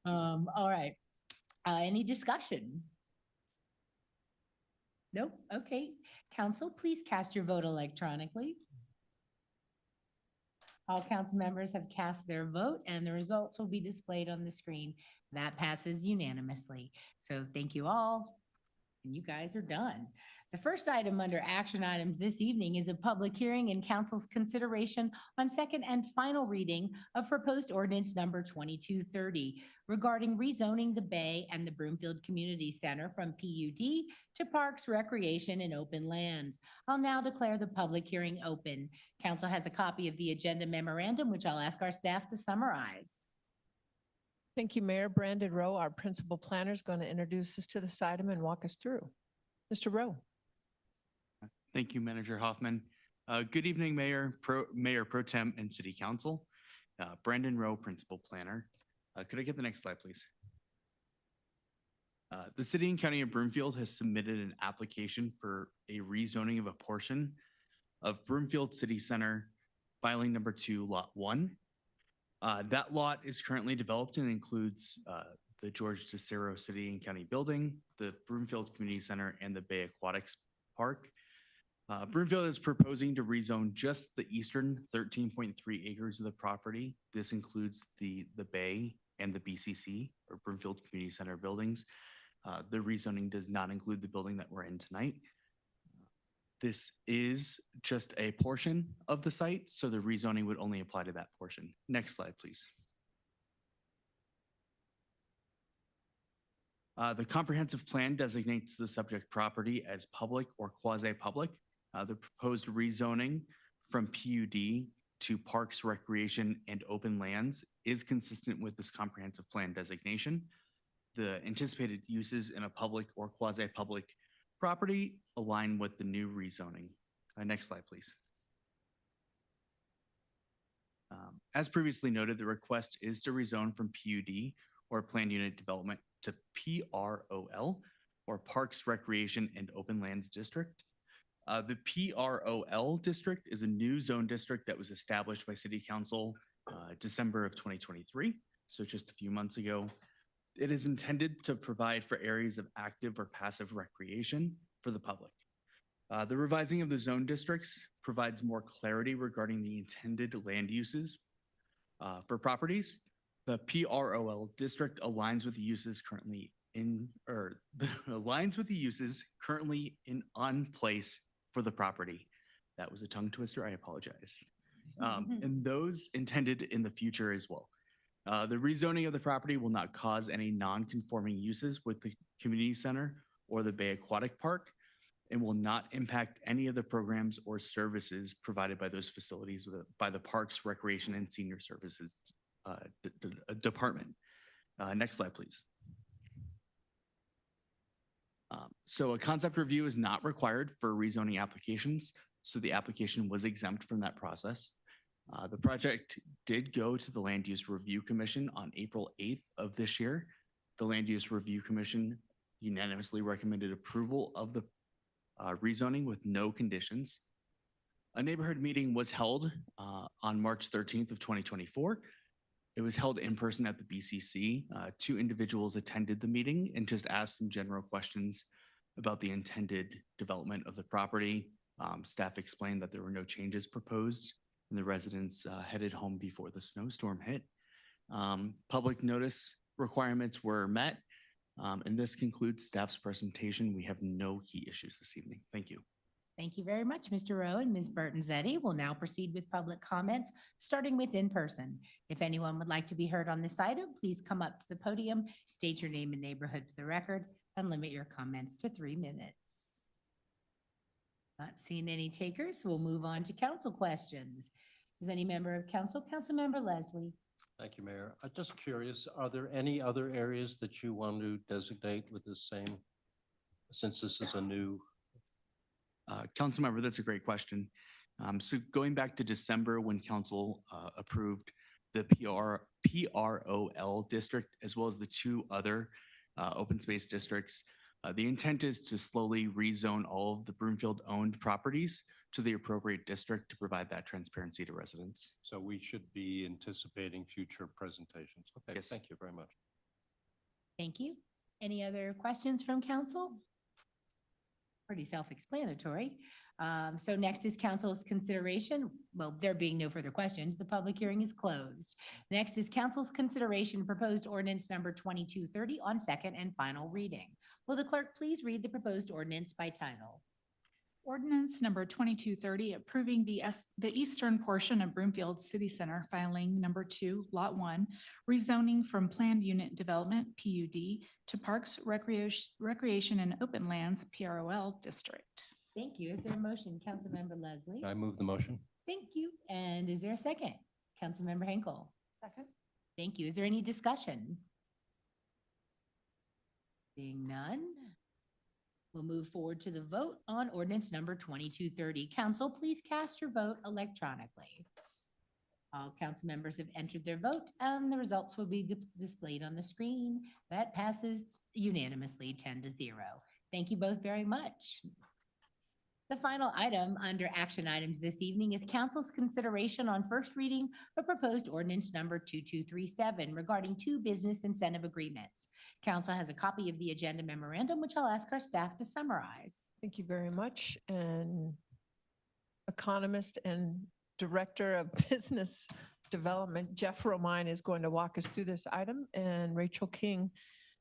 All right. Any discussion? Nope. Okay. Council, please cast your vote electronically. All council members have cast their vote and the results will be displayed on the screen. That passes unanimously. So thank you all. And you guys are done. The first item under action items this evening is a public hearing and council's consideration on second and final reading of proposed ordinance number 2230 regarding rezoning the Bay and the Broomfield Community Center from PUD to Parks, Recreation, and Open Lands. I'll now declare the public hearing open. Council has a copy of the agenda memorandum, which I'll ask our staff to summarize. Thank you, Mayor. Brandon Rowe, our principal planner, is going to introduce us to this item and walk us through. Mr. Rowe. Thank you, Manager Hoffman. Good evening, Mayor Pro Tem and City Council. Brandon Rowe, Principal Planner. Could I get the next slide, please? The City and County of Broomfield has submitted an application for a rezoning of a portion of Broomfield City Center, filing number 2, Lot 1. That lot is currently developed and includes the George DeCero City and County Building, the Broomfield Community Center, and the Bay Aquatics Park. Broomfield is proposing to rezone just the eastern 13.3 acres of the property. This includes the Bay and the BCC, or Broomfield Community Center buildings. The rezoning does not include the building that we're in tonight. This is just a portion of the site, so the rezoning would only apply to that portion. Next slide, please. The comprehensive plan designates the subject property as public or quasi-public. The proposed rezoning from PUD to Parks, Recreation, and Open Lands is consistent with this comprehensive plan designation. The anticipated uses in a public or quasi-public property align with the new rezoning. Next slide, please. As previously noted, the request is to rezone from PUD or Planned Unit Development to PROL or Parks, Recreation, and Open Lands District. The PROL district is a new zone district that was established by City Council December of 2023, so just a few months ago. It is intended to provide for areas of active or passive recreation for the public. The revising of the zone districts provides more clarity regarding the intended land uses for properties. The PROL district aligns with the uses currently in, or aligns with the uses currently on place for the property. That was a tongue twister, I apologize. And those intended in the future as well. The rezoning of the property will not cause any non-conforming uses with the community center or the Bay Aquatic Park and will not impact any of the programs or services provided by those facilities by the Parks, Recreation, and Senior Services Department. Next slide, please. So a concept review is not required for rezoning applications, so the application was exempt from that process. The project did go to the Land Use Review Commission on April 8th of this year. The Land Use Review Commission unanimously recommended approval of the rezoning with no conditions. A neighborhood meeting was held on March 13th of 2024. It was held in person at the BCC. 2 individuals attended the meeting and just asked some general questions about the intended development of the property. Staff explained that there were no changes proposed, and the residents headed home before the snowstorm hit. Public notice requirements were met, and this concludes staff's presentation. We have no key issues this evening. Thank you. Thank you very much, Mr. Rowe and Ms. Burton-Zetti. We'll now proceed with public comments, starting with in person. If anyone would like to be heard on this item, please come up to the podium, state your name and neighborhood for the record, and limit your comments to 3 minutes. Not seeing any takers, we'll move on to council questions. Does any member of council, Councilmember Leslie? Thank you, Mayor. I'm just curious, are there any other areas that you want to designate with the same, since this is a new? Councilmember, that's a great question. So going back to December when council approved the PROL district, as well as the 2 other open space districts, the intent is to slowly rezone all of the Broomfield owned properties to the appropriate district to provide that transparency to residents. So we should be anticipating future presentations. Okay, Yes. Thank you very much. Thank you. Any other questions from council? Pretty self-explanatory. So next is council's consideration. Well, there being no further questions, the public hearing is closed. Next is council's consideration proposed ordinance number 2230 on second and final reading. Will the clerk please read the proposed ordinance by title? Ordinance number 2230, approving the eastern portion of Broomfield City Center, filing number 2, Lot 1, rezoning from Planned Unit Development, PUD, to Parks, Recreation, and Open Lands, PROL District. Thank you. Is there a motion? Councilmember Leslie? I move the motion. Thank you. And is there a second? Councilmember Henkel? Second. Thank you. Is there any discussion? Seeing none, we'll move forward to the vote on ordinance number 2230. Council, please cast your vote electronically. All council members have entered their vote and the results will be displayed on the screen. That passes unanimously 10-0. Thank you both very much. The final item under action items this evening is council's consideration on first reading of proposed ordinance number 2237 regarding two business incentive agreements. Council has a copy of the agenda memorandum, which I'll ask our staff to summarize. Thank you very much. And economist and Director of Business Development, Jeff Romine, is going to walk us through this item, and Rachel King,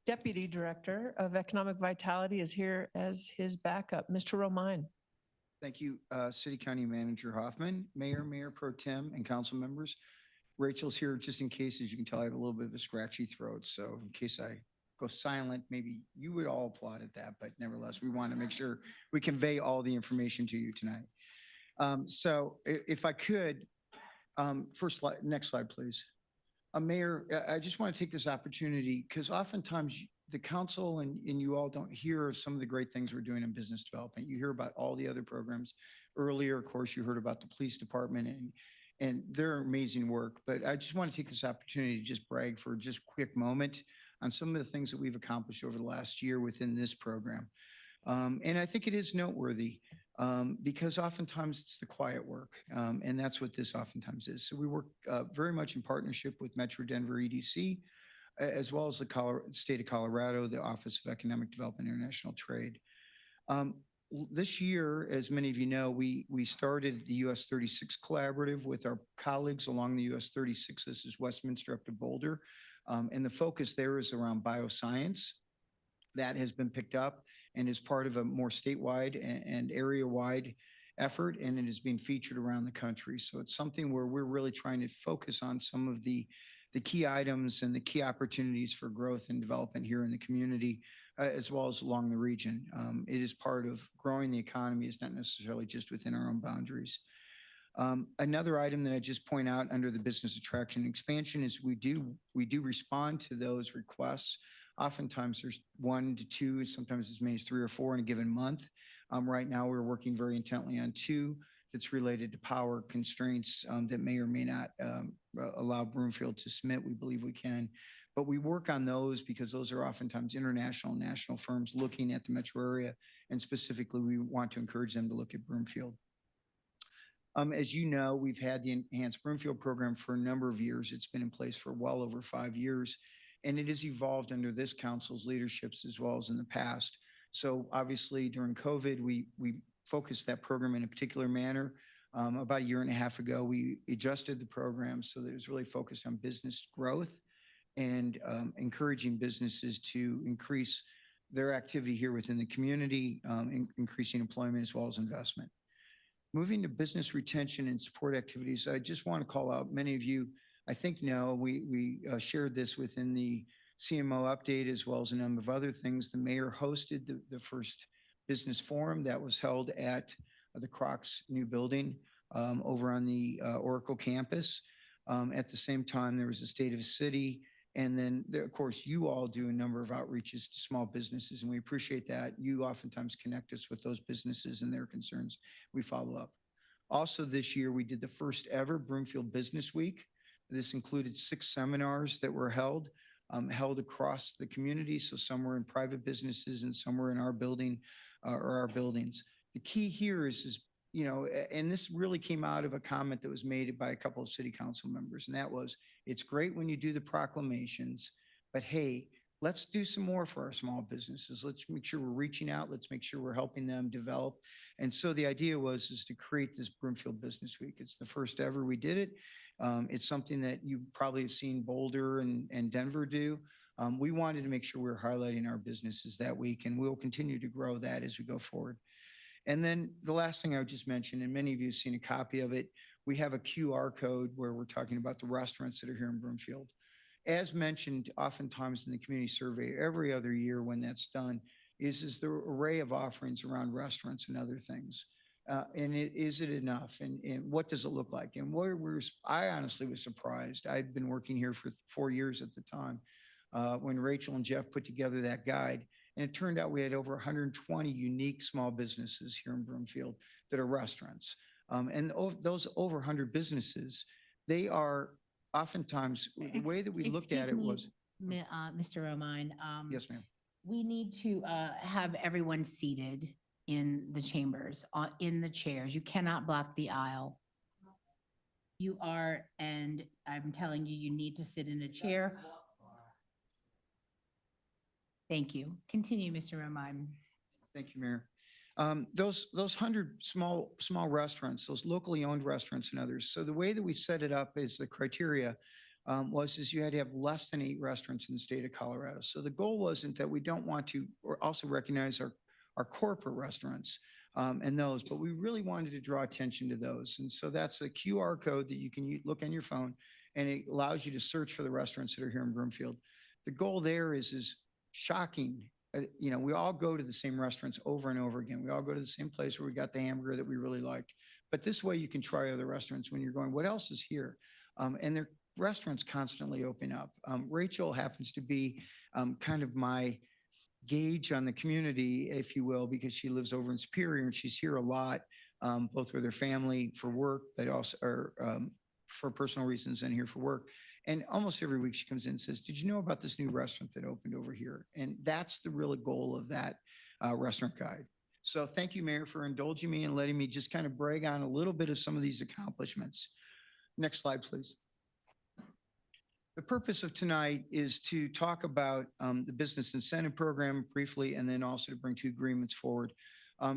Deputy Director of Economic Vitality, is here as his backup. Mr. Romine. Thank you, City County Manager Hoffman, Mayor Pro Tem, and council members. Rachel's here just in case, as you can tell, I have a little bit of a scratchy throat. So in case I go silent, maybe you would all applaud at that, but nevertheless, we want to make sure we convey all the information to you tonight. So if I could, first slide, next slide, please. Mayor, I just want to take this opportunity because oftentimes the council and you all don't hear of some of the great things we're doing in business development. You hear about all the other programs. Earlier, of course, you heard about the police department and their amazing work. But I just want to take this opportunity to just brag for just a quick moment on some of the things that we've accomplished over the last year within this program. And I think it is noteworthy because oftentimes it's the quiet work, and that's what this oftentimes is. So we work very much in partnership with Metro Denver EDC, as well as the state of Colorado, the Office of Economic Development and International Trade. This year, as many of you know, we started the US 36 Collaborative with our colleagues along the US 36. This is Westminster up to Boulder. And the focus there is around bioscience. That has been picked up and is part of a more statewide and area-wide effort, and it is being featured around the country. So it's something where we're really trying to focus on some of the key items and the key opportunities for growth and development here in the community, as well as along the region. It is part of growing the economy. It's not necessarily just within our own boundaries. Another item that I just point out under the business attraction and expansion is we do respond to those requests. Oftentimes there's 1 to 2, sometimes as many as 3 or 4 in a given month. Right now we're working very intently on 2 that's related to power constraints that may or may not allow Broomfield to submit. We believe we can, but we work on those because those are oftentimes international and national firms looking at the metro area, and specifically we want to encourage them to look at Broomfield. As you know, we've had the Enhanced Broomfield program for a number of years. It's been in place for well over 5 years, and it has evolved under this council's leaderships as well as in the past. So obviously during COVID, we focused that program in a particular manner. About 1.5 years ago, we adjusted the program so that it was really focused on business growth and encouraging businesses to increase their activity here within the community, increasing employment as well as investment. Moving to business retention and support activities, I just want to call out, many of you, I think know, we shared this within the CMO update as well as a number of other things. The mayor hosted the first business forum that was held at the Crocs new building over on the Oracle campus. At the same time, there was a state of the city. And then, of course, you all do a number of outreaches to small businesses, and we appreciate that. You oftentimes connect us with those businesses and their concerns. We follow up. Also this year, we did the first ever Broomfield Business Week. This included 6 seminars that were held across the community. So some were in private businesses and some were in our building or our buildings. The key here is, you know, and this really came out of a comment that was made by a couple of city council members, and that was, it's great when you do the proclamations, but hey, let's do some more for our small businesses. Let's make sure we're reaching out. Let's make sure we're helping them develop. And so the idea is to create this Broomfield Business Week. It's the first ever we did it. It's something that you probably have seen Boulder and Denver do. We wanted to make sure we're highlighting our businesses that week, and we'll continue to grow that as we go forward. And then the last thing I would just mention, and many of you have seen a copy of it, we have a QR code where we're talking about the restaurants that are here in Broomfield. As mentioned, oftentimes in the community survey, every other year when that's done, is the array of offerings around restaurants and other things. And is it enough? And what does it look like? And I honestly was surprised. I'd been working here for 4 years at the time when Rachel and Jeff put together that guide. And it turned out we had over 120 unique small businesses here in Broomfield that are restaurants. And those over 100 businesses, they are oftentimes, the way that we looked at it was. Mr. Romine. Yes, ma'am. We need to have everyone seated in the chambers, in the chairs. You cannot block the aisle. You are, and I'm telling you, you need to sit in a chair. Thank you. Continue, Mr. Romine. Thank you, Mayor. Those 100 small restaurants, those locally owned restaurants and others. So the way that we set it up is the criteria is you had to have less than 8 restaurants in the state of Colorado. So the goal wasn't that we don't want to, or also recognize our corporate restaurants and those, but we really wanted to draw attention to those. And so that's a QR code that you can look on your phone, and it allows you to search for the restaurants that are here in Broomfield. The goal there is shocking. You know, we all go to the same restaurants over and over again. We all go to the same place where we got the hamburger that we really liked. But this way you can try other restaurants when you're going, what else is here? And their restaurants constantly open up. Rachel happens to be kind of my gauge on the community, if you will, because she lives over in Superior and she's here a lot, both with her family for work, but also for personal reasons and here for work. And almost every week she comes in and says, did you know about this new restaurant that opened over here? And that's the real goal of that restaurant guide. So thank you, Mayor, for indulging me and letting me just kind of brag on a little bit of some of these accomplishments. Next slide, please. The purpose of tonight is to talk about the business incentive program briefly, and then also to bring 2 agreements forward.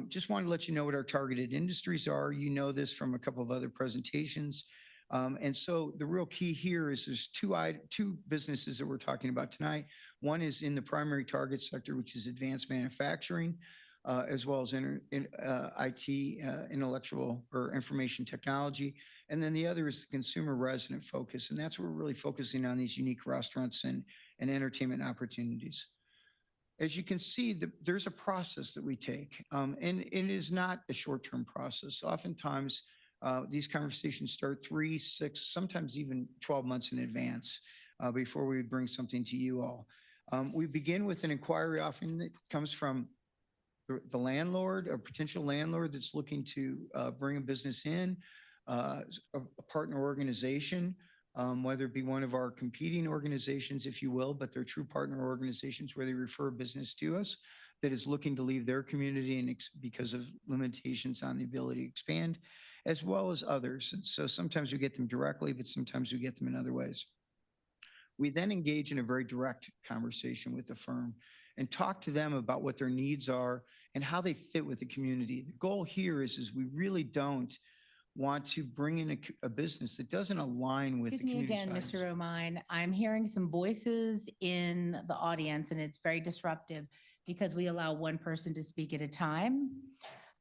Just wanted to let you know what our targeted industries are. You know this from a couple of other presentations. And so the real key here is there's two businesses that we're talking about tonight. One is in the primary target sector, which is advanced manufacturing, as well as IT, intellectual or information technology. And then the other is the consumer resident focus. And that's where we're really focusing on these unique restaurants and entertainment opportunities. As you can see, there's a process that we take, and it is not a short-term process. Oftentimes, these conversations start 3, 6, sometimes even 12 months in advance before we bring something to you all. We begin with an inquiry offering that comes from the landlord, a potential landlord that's looking to bring a business in, a partner organization, whether it be one of our competing organizations, if you will, but they're true partner organizations where they refer business to us that is looking to leave their community and because of limitations on the ability to expand, as well as others. And so sometimes we get them directly, but sometimes we get them in other ways. We then engage in a very direct conversation with the firm and talk to them about what their needs are and how they fit with the community. The goal here is we really don't want to bring in a business that doesn't align with the Excuse me community. again, Mr. Romine. I'm hearing some voices in the audience, and it's very disruptive because we allow one person to speak at a time.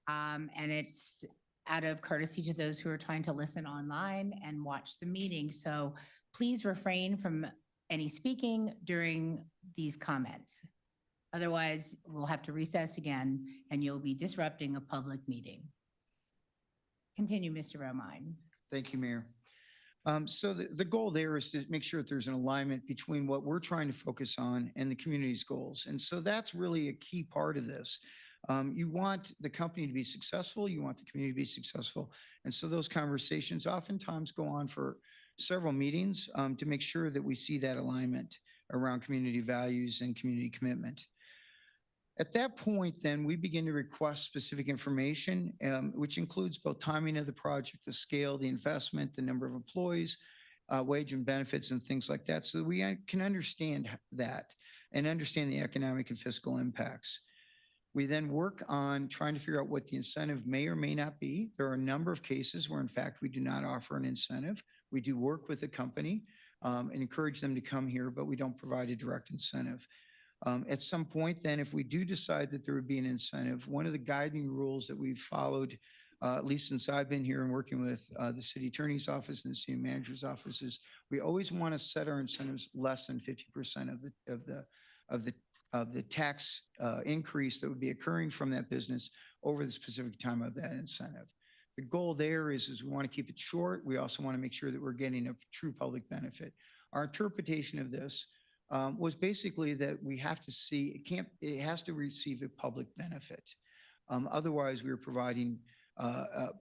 And it's out of courtesy to those who are trying to listen online and watch the meeting. So please refrain from any speaking during these comments. Otherwise, we'll have to recess again and you'll be disrupting a public meeting. Continue, Mr. Romine. Thank you, Mayor. So the goal there is to make sure that there's an alignment between what we're trying to focus on and the community's goals. And so that's really a key part of this. You want the company to be successful, you want the community to be successful. And so those conversations oftentimes go on for several meetings to make sure that we see that alignment around community values and community commitment. At that point, then we begin to request specific information, which includes both timing of the project, the scale, the investment, the number of employees, wage and benefits and things like that, so we can understand that and understand the economic and fiscal impacts. We then work on trying to figure out what the incentive may or may not be. There are a number of cases where, in fact, we do not offer an incentive. We do work with the company and encourage them to come here, but we don't provide a direct incentive. At some point, then, if we do decide that there would be an incentive, one of the guiding rules that we've followed, at least since I've been here and working with the city attorney's office and the city manager's office, is we always want to set our incentives less than 50% of the tax increase that would be occurring from that business over the specific time of that incentive. The goal there is we want to keep it short. We also want to make sure that we're getting a true public benefit. Our interpretation of this was basically that we have to see, it has to receive a public benefit. Otherwise, we are providing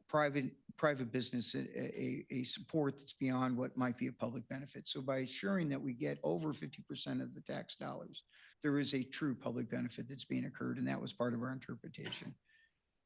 private business a support that's beyond what might be a public benefit. So by assuring that we get over 50% of the tax dollars, there is a true public benefit that's being occurred, and that was part of our interpretation.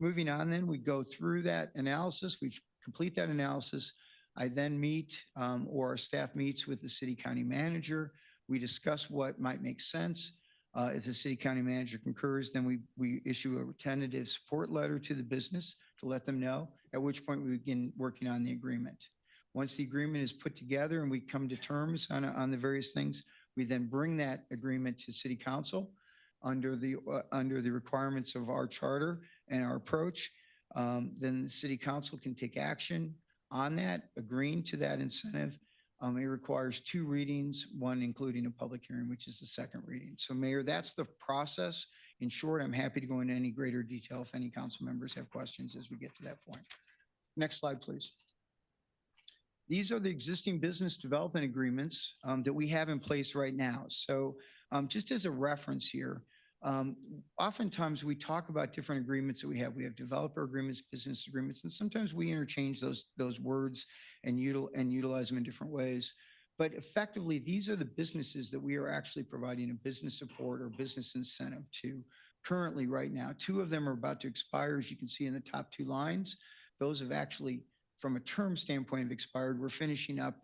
Moving on then, we go through that analysis, we complete that analysis. I then meet, or our staff meets with the city county manager. We discuss what might make sense. If the city county manager concurs, then we issue a tentative support letter to the business to let them know, at which point we begin working on the agreement. Once the agreement is put together and we come to terms on the various things, we then bring that agreement to city council under the requirements of our charter and our approach. Then the city council can take action on that, agreeing to that incentive. It requires 2 readings, one including a public hearing, which is the second reading. So Mayor, that's the process. In short, I'm happy to go into any greater detail if any council members have questions as we get to that point. Next slide, please. These are the existing business development agreements that we have in place right now. So just as a reference here, oftentimes we talk about different agreements that we have. We have developer agreements, business agreements, and sometimes we interchange those words and utilize them in different ways. But effectively, these are the businesses that we are actually providing a business support or business incentive to currently right now. 2 of them are about to expire, as you can see in the top 2 lines. Those have actually, from a term standpoint, have expired. We're finishing up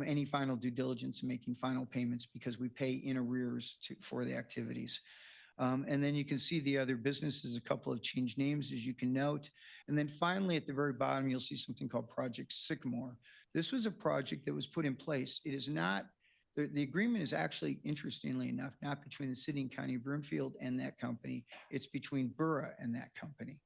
any final due diligence and making final payments because we pay in arrears for the activities. And then you can see the other businesses, a couple of changed names, as you can note. And then finally, at the very bottom, you'll see something called Project Sycamore. This was a project that was put in place. It is not, the agreement is actually, interestingly enough, not between the city and county of Broomfield and that company. It's between Borough and that company.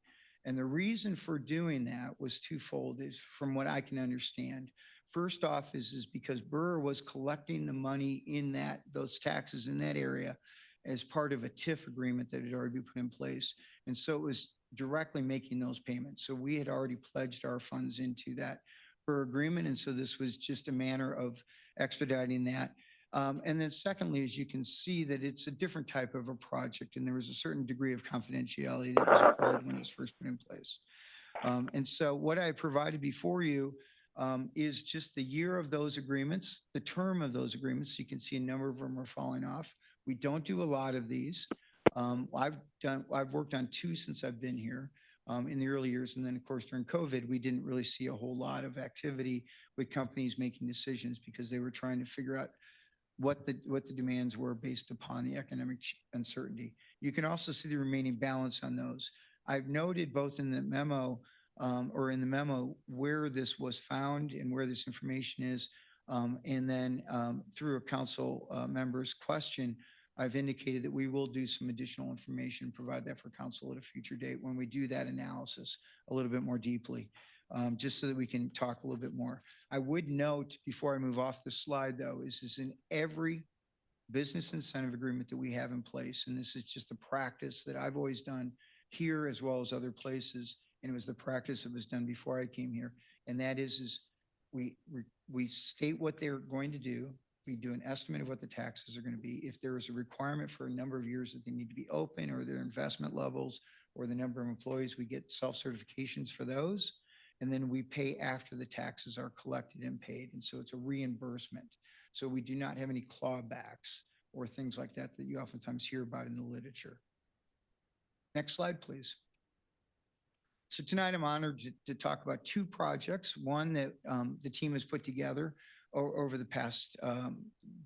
And the reason for doing that was twofold, is from what I can understand. First off is because Borough was collecting the money in those taxes in that area as part of a TIF agreement that had already been put in place. And so it was directly making those payments. So we had already pledged our funds into that Borough agreement. And so this was just a manner of expediting that. And then secondly, as you can see, that it's a different type of a project, and there was a certain degree of confidentiality that was required when it was first put in place. And so what I provided before you is just the year of those agreements, the term of those agreements. You can see a number of them are falling off. We don't do a lot of these. I've worked on 2 since I've been here in the early years. And then of course, during COVID, we didn't really see a whole lot of activity with companies making decisions because they were trying to figure out what the demands were based upon the economic uncertainty. You can also see the remaining balance on those. I've noted both in the memo where this was found and where this information is. And then through a council member's question, I've indicated that we will do some additional information, provide that for council at a future date when we do that analysis a little bit more deeply, just so that we can talk a little bit more. I would note before I move off the slide though, is in every business incentive agreement that we have in place, and this is just a practice that I've always done here as well as other places, and it was the practice that was done before I came here, and that is we state what they're going to do. We do an estimate of what the taxes are going to be. If there is a requirement for a number of years that they need to be open, or their investment levels, or the number of employees, we get self-certifications for those. And then we pay after the taxes are collected and paid. And so it's a reimbursement. So we do not have any clawbacks or things like that that you oftentimes hear about in the literature. Next slide, please. So tonight I'm honored to talk about 2 projects. One that the team has put together over the past,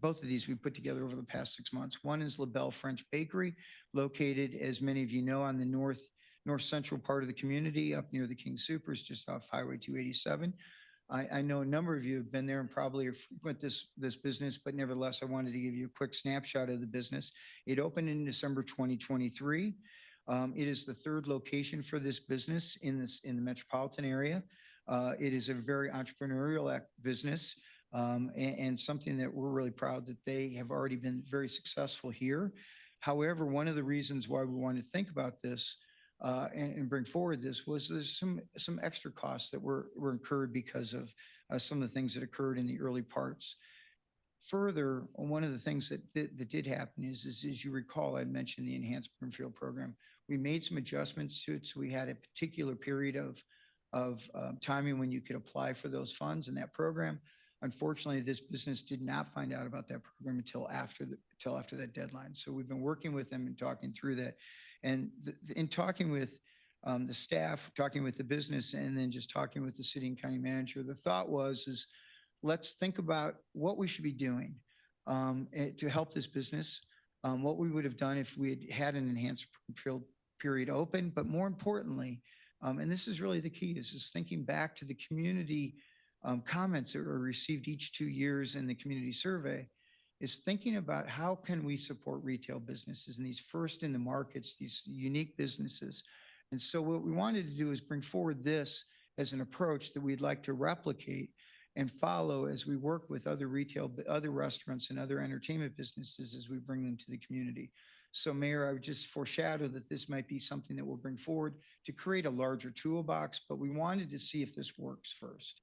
both of these we put together over the past 6 months. One is La Belle French Bakery, located, as many of you know, on the north central part of the community, up near the King Supers, just off Highway 287. I know a number of you have been there and probably frequent this business, but nevertheless, I wanted to give you a quick snapshot of the business. It opened in December 2023. It is the 3rd location for this business in the metropolitan area. It is a very entrepreneurial business and something that we're really proud that they have already been very successful here. However, one of the reasons why we wanted to think about this and bring forward this was there's some extra costs that were incurred because of some of the things that occurred in the early parts. Further, one of the things that did happen is as you recall, I mentioned the Enhanced Broomfield program. We made some adjustments to it, so we had a particular period of timing when you could apply for those funds in that program. Unfortunately, this business did not find out about that program until after that deadline. So we've been working with them and talking through that. And in talking with the staff, talking with the business, and then just talking with the city and county manager. The thought is let's think about what we should be doing to help this business, what we would have done if we had had an enhanced field period open, but more importantly, and this is really the key, is thinking back to the community comments that were received each 2 years in the community survey, is thinking about how can we support retail businesses and these first in the markets, these unique businesses. And so what we wanted to do is bring forward this as an approach that we'd like to replicate and follow as we work with other other restaurants and other entertainment businesses as we bring them to the community. So Mayor, I would just foreshadow that this might be something that we'll bring forward to create a larger toolbox, but we wanted to see if this works first.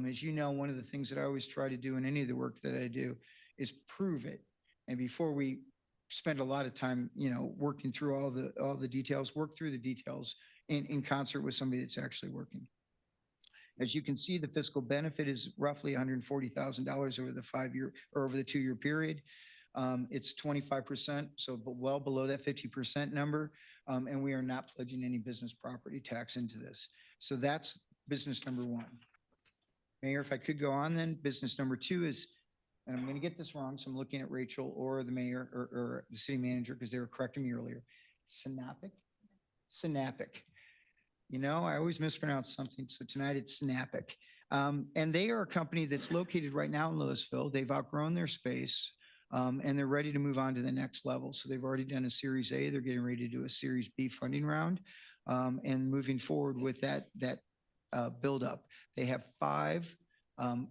As you know, one of the things that I always try to do in any of the work that I do is prove it. And before we spend a lot of time, working through all the details, work through the details in concert with somebody that's actually working. As you can see, the fiscal benefit is roughly $140,000 over the 5-year or over the 2-year period. It's 25%, so well below that 50% number. And we are not pledging any business property tax into this. So that's business number 1. Mayor, if I could go on then, business number 2 is, and I'm going to get this wrong, so I'm looking at Rachel or the mayor or the city manager because they were correcting me earlier. Synapic? Synapic. I always mispronounce something, so tonight it's Synapic. And they are a company that's located right now in Louisville. They've outgrown their space, and they're ready to move on to the next level. So they've already done a Series A. They're getting ready to do a Series B funding round, and moving forward with that build up. They have 5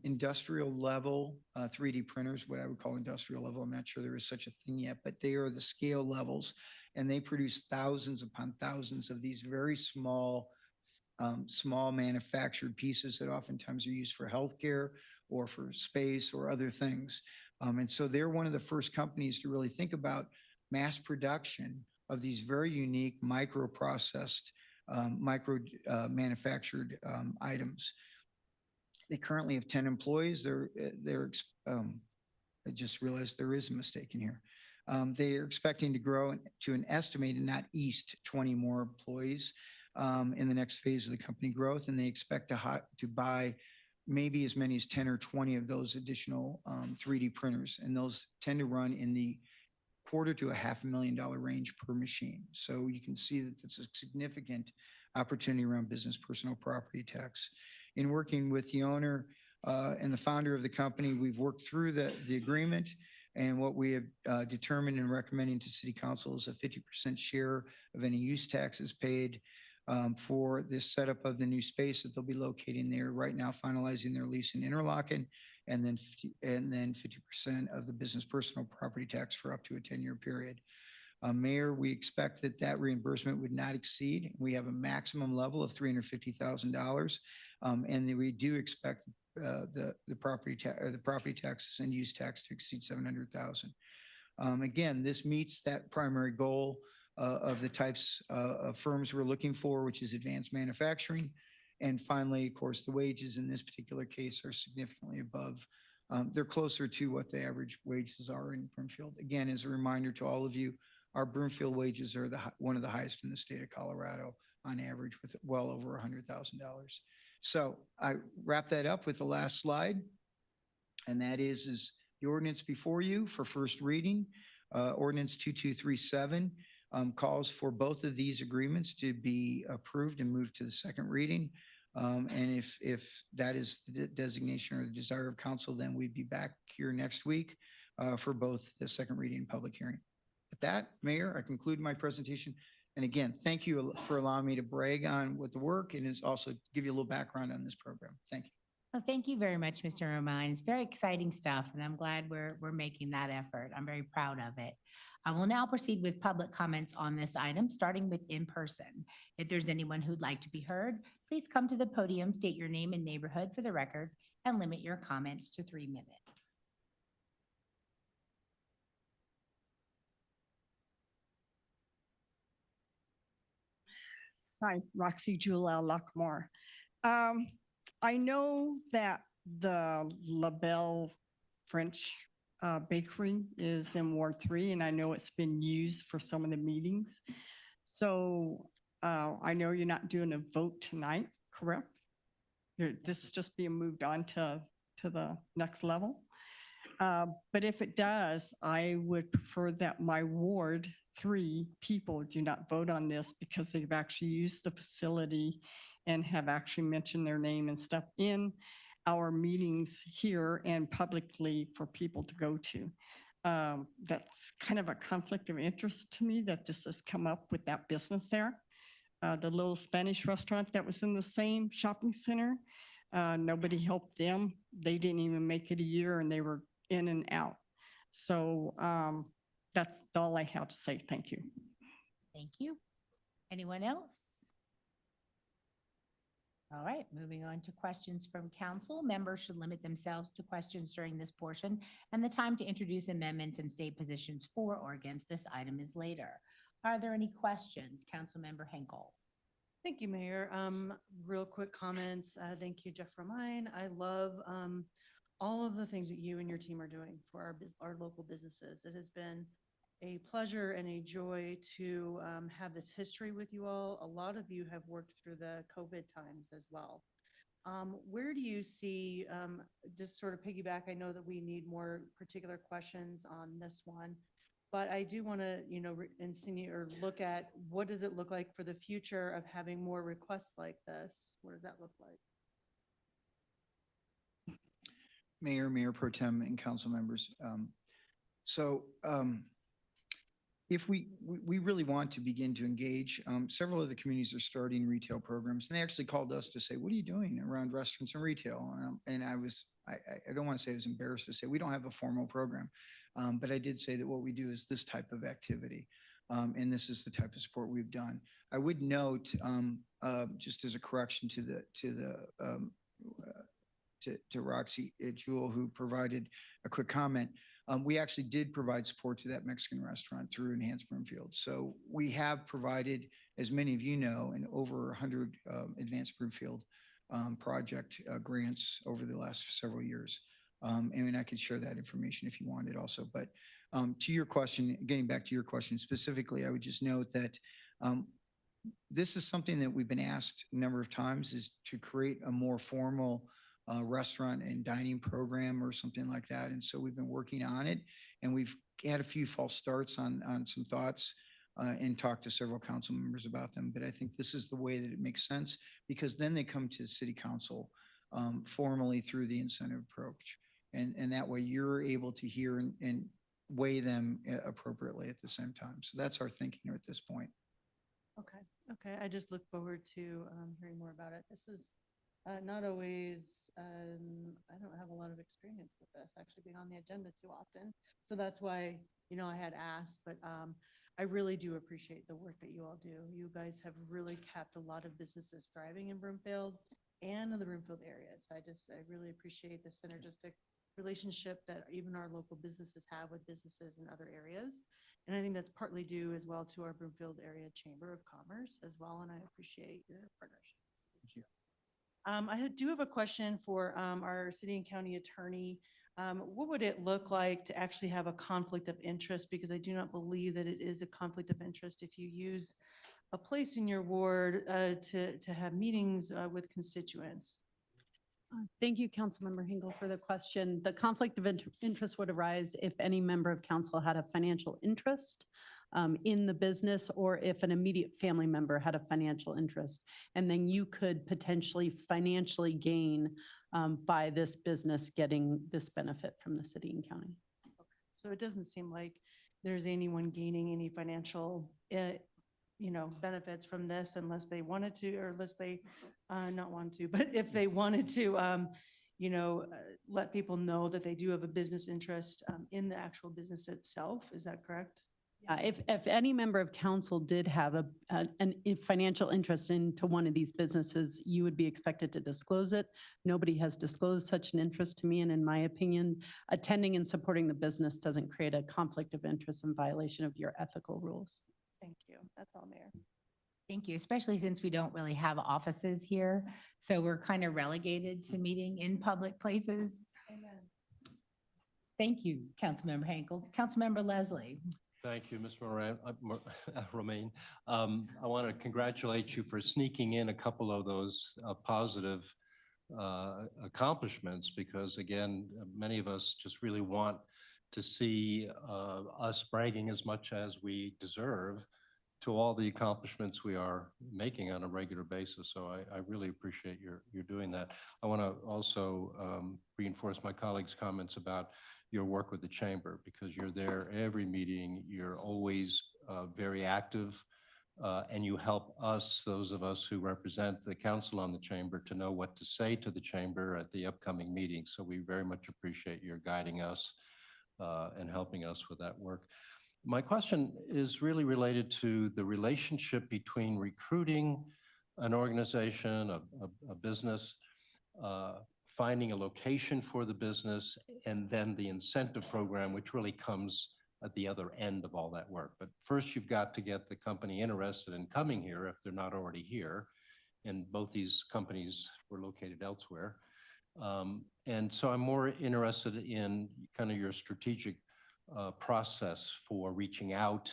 industrial level 3D printers, what I would call industrial level. I'm not sure there is such a thing yet, but they are the scale levels, and they produce thousands upon thousands of these very small manufactured pieces that oftentimes are used for healthcare or for space or other things. And so they're one of the first companies to really think about mass production of these very unique microprocessed, manufactured items. They currently have 10 employees. I just realized there is a mistake in here. They are expecting to grow to an estimated, not east, 20 more employees in the next phase of the company growth. And they expect to buy maybe as many as 10 or 20 of those additional 3D printers. And those tend to run in the $250,000 to $500,000 range per machine. So you can see that it's a significant opportunity around business personal property tax. In working with the owner and the founder of the company, we've worked through the agreement, and what we have determined and recommending to City Council is a 50% share of any use taxes paid for this setup of the new space that they'll be locating there. Right now, finalizing their lease in Interlochen, and then 50% of the business personal property tax for up to a 10-year period. Mayor, we expect that reimbursement would not exceed. We have a maximum level of $350,000, and we do expect the property taxes and use tax to exceed $700,000. Again, this meets that primary goal of the types of firms we're looking for, which is advanced manufacturing. And finally, of course, the wages in this particular case are significantly above. They're closer to what the average wages are in Broomfield. Again, as a reminder to all of you, our Broomfield wages are one of the highest in the state of Colorado on average, with well over $100,000. So I wrap that up with the last slide, and that is the ordinance before you for first reading. Ordinance 2237 calls for both of these agreements to be approved and moved to the second reading. And if that is the designation or the desire of council, then we'd be back here next week for both the second reading and public hearing. With that, Mayor, I conclude my presentation. And again, thank you for allowing me to brag on with the work, and is also give you a little background on this program. Thank you. Well, thank you very much, Mr. Romine. It's very exciting stuff, and I'm glad we're making that effort. I'm very proud of it. I will now proceed with public comments on this item, starting with in person. If there's anyone who'd like to be heard, please come to the podium, state your name and neighborhood for the record, and limit your comments to 3 minutes. Hi, Roxy Jewel Lockmore. I know that the LaBelle French Bakery is in Ward 3, and I know it's been used for some of the meetings. So I know you're not doing a vote tonight, correct? This is just being moved on to the next level. But if it does, I would prefer that my Ward 3 people do not vote on this because they've actually used the facility and have actually mentioned their name and stuff in our meetings here and publicly for people to go to. That's kind of a conflict of interest to me that this has come up with that business there. The little Spanish restaurant that was in the same shopping center, nobody helped them. They didn't even make it a year and they were in and out. So that's all I have to say. Thank you. Thank you. Anyone else? All right, moving on to questions from council. Members should limit themselves to questions during this portion, and the time to introduce amendments and state positions for or against this item is later. Are there any questions? Councilmember Henkel. Thank you, Mayor. Real quick comments. Thank you, Jeff Romine. I love all of the things that you and your team are doing for our local businesses. It has been a pleasure and a joy to have this history with you all. A lot of you have worked through the COVID times as well. Where do you see, just sort of piggyback, I know that we need more particular questions on this one, but I do want to, insinuate or look at what does it look like for the future of having more requests like this? What does that look like? Mayor Pro Tem and council members. If we really want to begin to engage, several of the communities are starting retail programs, and they actually called us to say, what are you doing around restaurants and retail? And I don't want to say I was embarrassed to say we don't have a formal program, but I did say that what we do is this type of activity, and this is the type of support we've done. I would note, just as a correction to Roxy Jewell, who provided a quick comment, we actually did provide support to that Mexican restaurant through Enhanced Broomfield. So we have provided, as many of you know, in over 100 Advanced Broomfield project grants over the last several years. And I could share that information if you wanted also. But to your question, getting back to your question specifically, I would just note that this is something that we've been asked a number of times, is to create a more formal restaurant and dining program or something like that. And so we've been working on it, and we've had a few false starts on some thoughts and talked to several council members about them. But I think this is the way that it makes sense, because then they come to city council formally through the incentive approach. And that way you're able to hear and weigh them appropriately at the same time. So that's our thinking at this point. Okay. I just look forward to hearing more about it. This is not always, I don't have a lot of experience with this actually being on the agenda too often. So that's why, I had asked, but I really do appreciate the work that you all do. You guys have really kept a lot of businesses thriving in Broomfield and in the Broomfield area. So I really appreciate the synergistic relationship that even our local businesses have with businesses in other areas. And I think that's partly due as well to our Broomfield Area Chamber of Commerce as well. And I appreciate your partnership. Thank you. I do have a question for our city and county attorney. What would it look like to actually have a conflict of interest? Because I do not believe that it is a conflict of interest if you use a place in your ward to have meetings with constituents. Thank you, Councilmember Hingle, for the question. The conflict of interest would arise if any member of council had a financial interest in the business, or if an immediate family member had a financial interest. And then you could potentially financially gain by this business getting this benefit from the city and county. So it doesn't seem like there's anyone gaining any financial benefits from this unless they wanted to, or unless they not want to, but if they wanted to, let people know that they do have a business interest in the actual business itself. Is that correct? If any member of council did have a financial interest into one of these businesses, you would be expected to disclose it. Nobody has disclosed such an interest to me, and in my opinion, attending and supporting the business doesn't create a conflict of interest in violation of your ethical rules. Thank you. That's all, Mayor. Thank you, especially since we don't really have offices here. So we're kind of relegated to meeting in public places. Amen. Thank you, Councilmember Henkel. Councilmember Leslie. Thank you, Ms. Romaine. I want to congratulate you for sneaking in a couple of those positive accomplishments, because again, many of us just really want to see us bragging as much as we deserve to all the accomplishments we are making on a regular basis. So I really appreciate your doing that. I want to also reinforce my colleagues' comments about your work with the chamber, because you're there every meeting. You're always very active, and you help us, those of us who represent the council on the chamber, to know what to say to the chamber at the upcoming meetings. So we very much appreciate your guiding us and helping us with that work. My question is really related to the relationship between recruiting an organization, a business, finding a location for the business, and then the incentive program, which really comes at the other end of all that work. But first, you've got to get the company interested in coming here if they're not already here. And both these companies were located elsewhere. And so I'm more interested in kind of your strategic process for reaching out,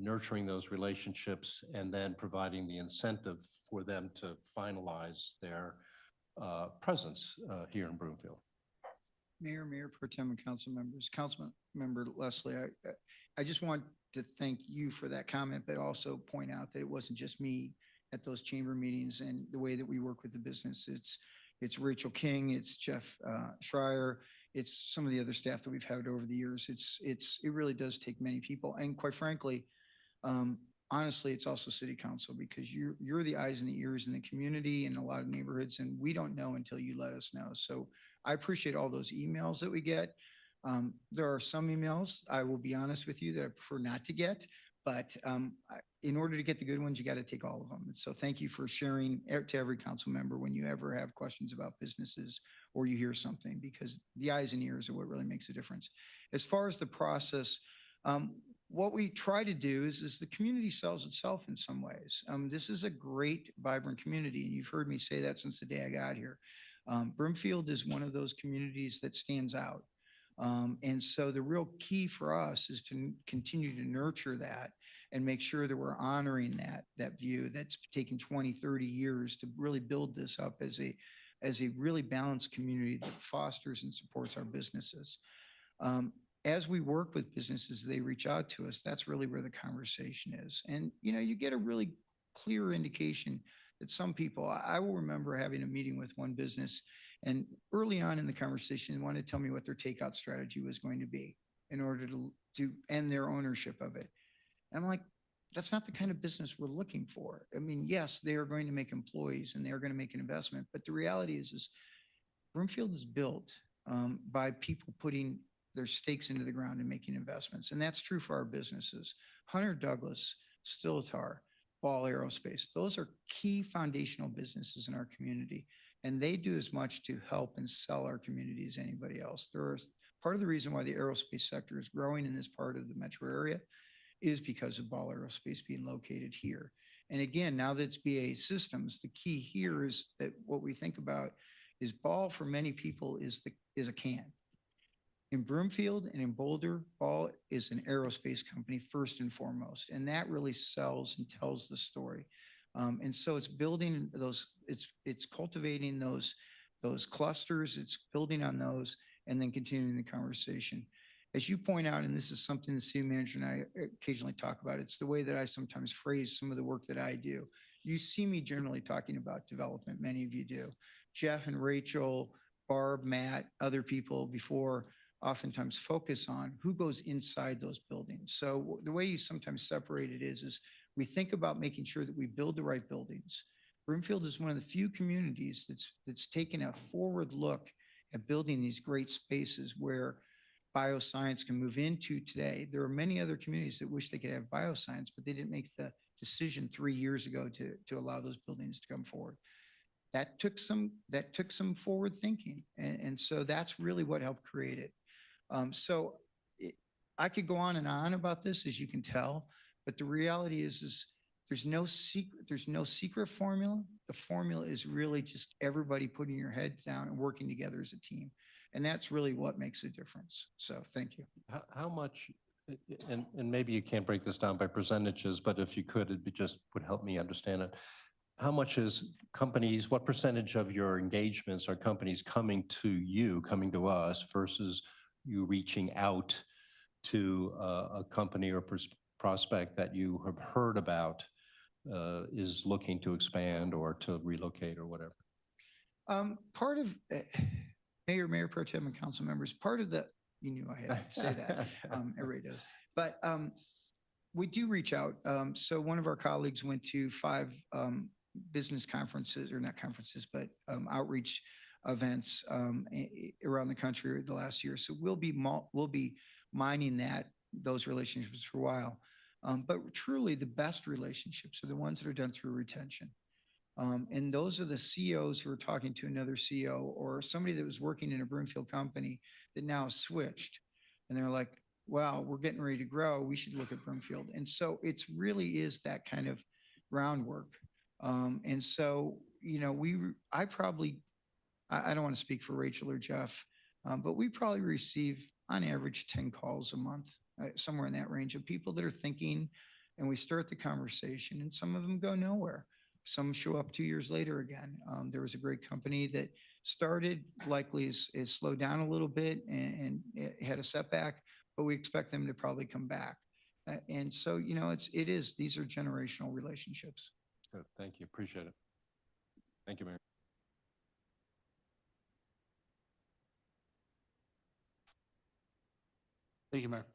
nurturing those relationships, and then providing the incentive for them to finalize their presence here in Broomfield. Mayor, Mayor Pro Tem, and council members. Councilmember Leslie, I just want to thank you for that comment, but also point out that it wasn't just me at those chamber meetings and the way that we work with the business. It's Rachel King, it's Jeff Schreier, it's some of the other staff that we've had over the years. It really does take many people. And quite frankly, honestly, it's also city council, because you're the eyes and the ears in the community and a lot of neighborhoods, and we don't know until you let us know. So I appreciate all those emails that we get. There are some emails, I will be honest with you, that I prefer not to get, but in order to get the good ones, you got to take all of them. And so thank you for sharing to every council member when you ever have questions about businesses or you hear something, because the eyes and ears are what really makes a difference. As far as the process, what we try to do is the community sells itself in some ways. This is a great, vibrant community, and you've heard me say that since the day I got here. Broomfield is one of those communities that stands out. And so the real key for us is to continue to nurture that and make sure that we're honoring that view that's taken 20, 30 years to really build this up as a really balanced community that fosters and supports our businesses. As we work with businesses, they reach out to us. That's really where the conversation is. And, you get a really clear indication that some people, I will remember having a meeting with one business, and early on in the conversation, they wanted to tell me what their takeout strategy was going to be in order to end their ownership of it. And I'm like, that's not the kind of business we're looking for. I mean, yes, they are going to make employees and they are going to make an investment, but the reality is Broomfield is built by people putting their stakes into the ground and making investments. And that's true for our businesses. Hunter Douglas, Stilitar, Ball Aerospace, those are key foundational businesses in our community. And they do as much to help and sell our community as anybody else. Part of the reason why the aerospace sector is growing in this part of the metro area is because of Ball Aerospace being located here. And again, now that it's BAE Systems, the key here is that what we think about is Ball for many people is a can. In Broomfield and in Boulder, Ball is an aerospace company first and foremost, and that really sells and tells the story. And so it's building those, it's cultivating those clusters, it's building on those, and then continuing the conversation. As you point out, and this is something the city manager and I occasionally talk about, it's the way that I sometimes phrase some of the work that I do. You see me generally talking about development, many of you do. Jeff and Rachel, Barb, Matt, other people before oftentimes focus on who goes inside those buildings. So the way you sometimes separate it is we think about making sure that we build the right buildings. Broomfield is one of the few communities that's taken a forward look at building these great spaces where bioscience can move into today. There are many other communities that wish they could have bioscience, but they didn't make the decision 3 years ago to allow those buildings to come forward. That took some forward thinking. And so that's really what helped create it. I could go on and on about this, as you can tell, but the reality is there's no secret formula. The formula is really just everybody putting your head down and working together as a team. And that's really what makes a difference. So thank you. How much And maybe you can't break this down by percentages, but if you could, it'd be just, would help me understand it. How much is companies, what percentage of your engagements are companies coming to you, coming to us versus you reaching out to a company or prospect that you have heard about is looking to expand or to relocate or whatever? Part of, Mayor Pro Tem and council members, part of the, you knew I had to say that, everybody does. But we do reach out. So one of our colleagues went to 5 business conferences, or not conferences, but outreach events around the country the last year. So we'll be mining those relationships for a while. But truly the best relationships are the ones that are done through retention. And those are the CEOs who are talking to another CEO or somebody that was working in a Broomfield company that now switched. And they're like, wow, we're getting ready to grow. We should look at Broomfield. And so it's really is that kind of groundwork. And so, you know, I don't want to speak for Rachel or Jeff, but we probably receive on average 10 calls a month, somewhere in that range of people that are thinking, and we start the conversation and some of them go nowhere. Some show up 2 years later again. There was a great company that started, likely is slowed down a little bit and it had a setback, but we expect them to probably come back. And so, you know, these are generational relationships. Good, thank you, appreciate it. Thank you, Mayor. Thank you, Mayor.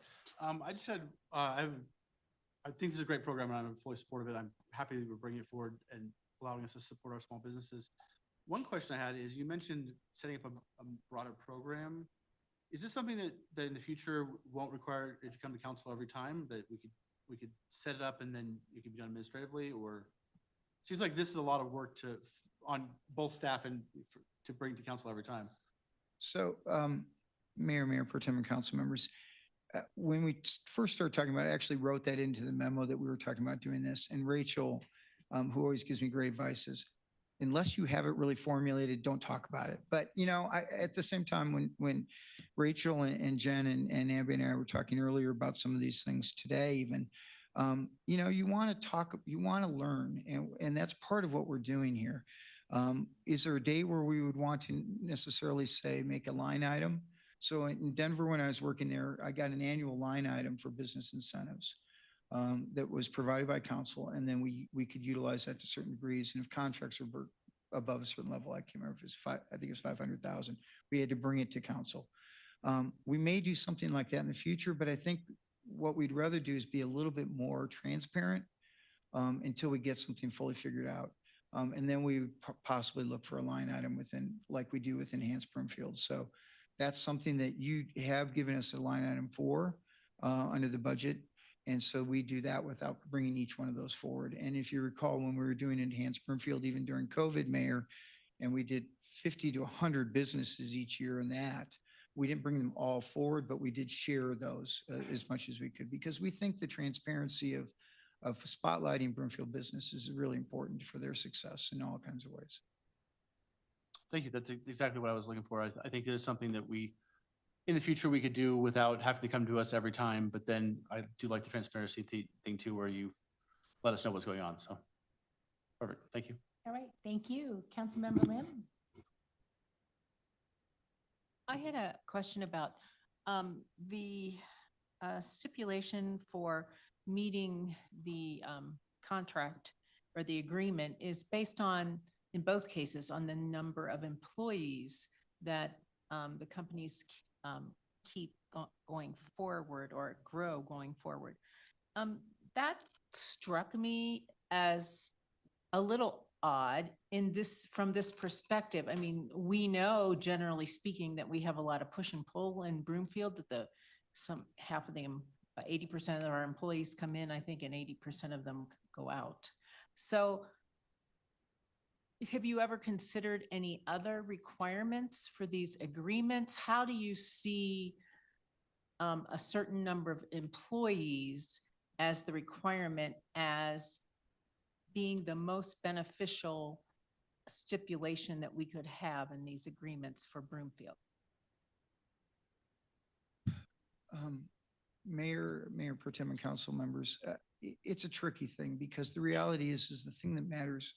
I just had, I think this is a great program and I'm fully supportive of it. I'm happy that we're bringing it forward and allowing us to support our small businesses. One question I had is you mentioned setting up a broader program. Is this something that in the future won't require it to come to council every time, that we could set it up and then it can be done administratively? Or it seems like this is a lot of work on both staff and to bring to council every time. So Mayor Pro Tem and council members, when we first started talking about it, I actually wrote that into the memo that we were talking about doing this. And Rachel, who always gives me great advice, is unless you have it really formulated, don't talk about it. But, you know, at the same time, when Rachel and Jen and Abby and I were talking earlier about some of these things today, even, you know, you want to talk, you want to learn. And that's part of what we're doing here. Is there a day where we would want to necessarily say, make a line item? So in Denver, when I was working there, I got an annual line item for business incentives that was provided by council. And then we could utilize that to certain degrees. And if contracts were above a certain level, I can't remember if it was I think it was 500,000, we had to bring it to council. We may do something like that in the future, but I think what we'd rather do is be a little bit more transparent until we get something fully figured out. And then we would possibly look for a line item within, like we do with Enhanced Broomfield. So that's something that you have given us a line item for under the budget. And so we do that without bringing each one of those forward. And if you recall, when we were doing Enhanced Broomfield, even during COVID, Mayor, and we did 50 to 100 businesses each year in that, we didn't bring them all forward, but we did share those as much as we could, because we think the transparency of spotlighting Broomfield businesses is really important for their success in all kinds of ways. Thank you. That's exactly what I was looking for. I think there's something that in the future, we could do without having to come to us every time. But then I do like the transparency thing too, where you let us know what's going on. So perfect. Thank you. All right. Thank you. Councilmember Lim. I had a question about the stipulation for meeting the contract or the agreement is based on, in both cases, on the number of employees that the companies keep going forward or grow going forward. That struck me as a little odd from this perspective. I mean, we know, generally speaking, that we have a lot of push and pull in Broomfield, that half of them, 80% of our employees come in, I think, and 80% of them go out. So have you ever considered any other requirements for these agreements? How do you see a certain number of employees as the requirement as being the most beneficial stipulation that we could have in these agreements for Broomfield? Mayor Pro Tem and council members, it's a tricky thing because the reality is the thing that matters.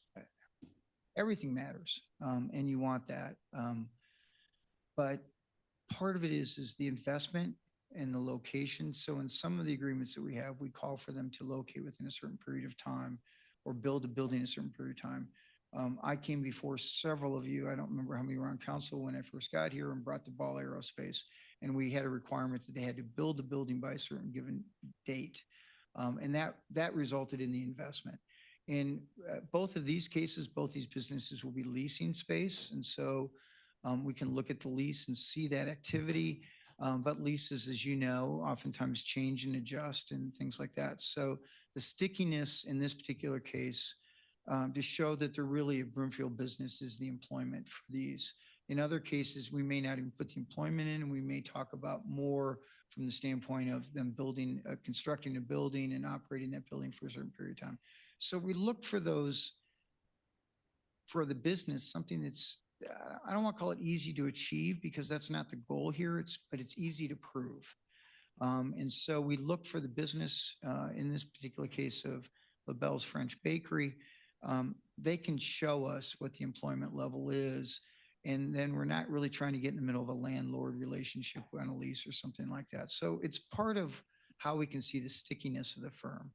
Everything matters, and you want that. But part of it is the investment and the location. So in some of the agreements that we have, we call for them to locate within a certain period of time or build a building a certain period of time. I came before several of you, I don't remember how many were on council when I first got here, and brought the Ball Aerospace. And we had a requirement that they had to build the building by a certain given date. And that resulted in the investment. In both of these cases, both these businesses will be leasing space. And so we can look at the lease and see that activity. But leases, as you know, oftentimes change and adjust and things like that. So the stickiness in this particular case, to show that they're really a Broomfield business, is the employment for these. In other cases, we may not even put the employment in, and we may talk about more from the standpoint of them building, constructing a building and operating that building for a certain period of time. So we look for those, for the business, something that's, I don't want to call it easy to achieve because that's not the goal here, but it's easy to prove. And so we look for the business, in this particular case of LaBelle's French Bakery. They can show us what the employment level is, and then we're not really trying to get in the middle of a landlord relationship on a lease or something like that. So it's part of how we can see the stickiness of the firm,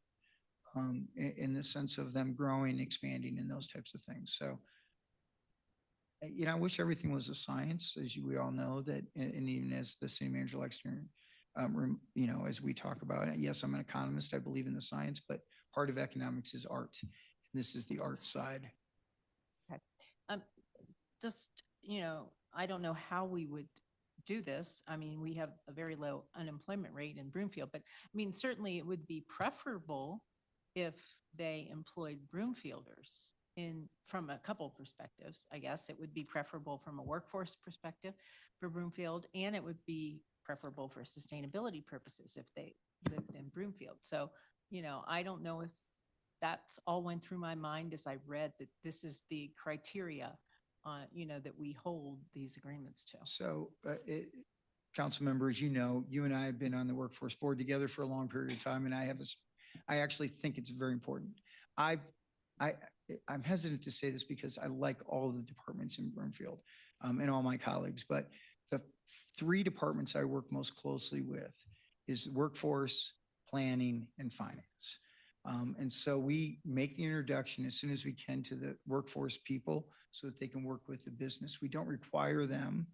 in the sense of them growing, expanding, and those types of things. So, I wish everything was a science, as we all know that, and even as the city manager likes to, as we talk about it. Yes, I'm an economist. I believe in the science, but part of economics is art. And this is the art side. Okay. Just, I don't know how we would do this. I mean, we have a very low unemployment rate in Broomfield, but I mean, certainly it would be preferable if they employed Broomfielders. From a couple perspectives, I guess it would be preferable from a workforce perspective for Broomfield, and it would be preferable for sustainability purposes if they lived in Broomfield. So, I don't know if that's all went through my mind as I read that this is the criteria, that we hold these agreements to. So, council members, you and I have been on the workforce board together for a long period of time, and I actually think it's very important. I'm hesitant to say this because I like all of the departments in Broomfield, and all my colleagues, but the three departments I work most closely with is workforce, planning, and finance. And so we make the introduction as soon as we can to the workforce people so that they can work with the business. We don't require them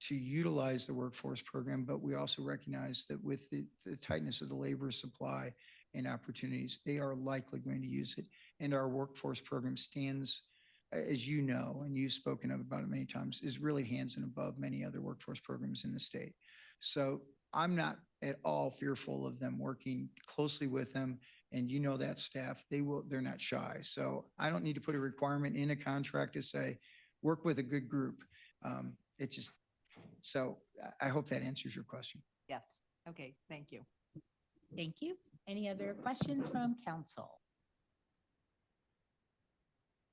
to utilize the workforce program, but we also recognize that with the tightness of the labor supply and opportunities, they are likely going to use it. And our workforce program stands, as you know, and you've spoken about it many times, is really hands and above many other workforce programs in the state. So I'm not at all fearful of them working closely with them. And that staff, they're not shy. So I don't need to put a requirement in a contract to say, work with a good group. So I hope that answers your question. Yes. Okay. Thank you. Thank you. Any other questions from council?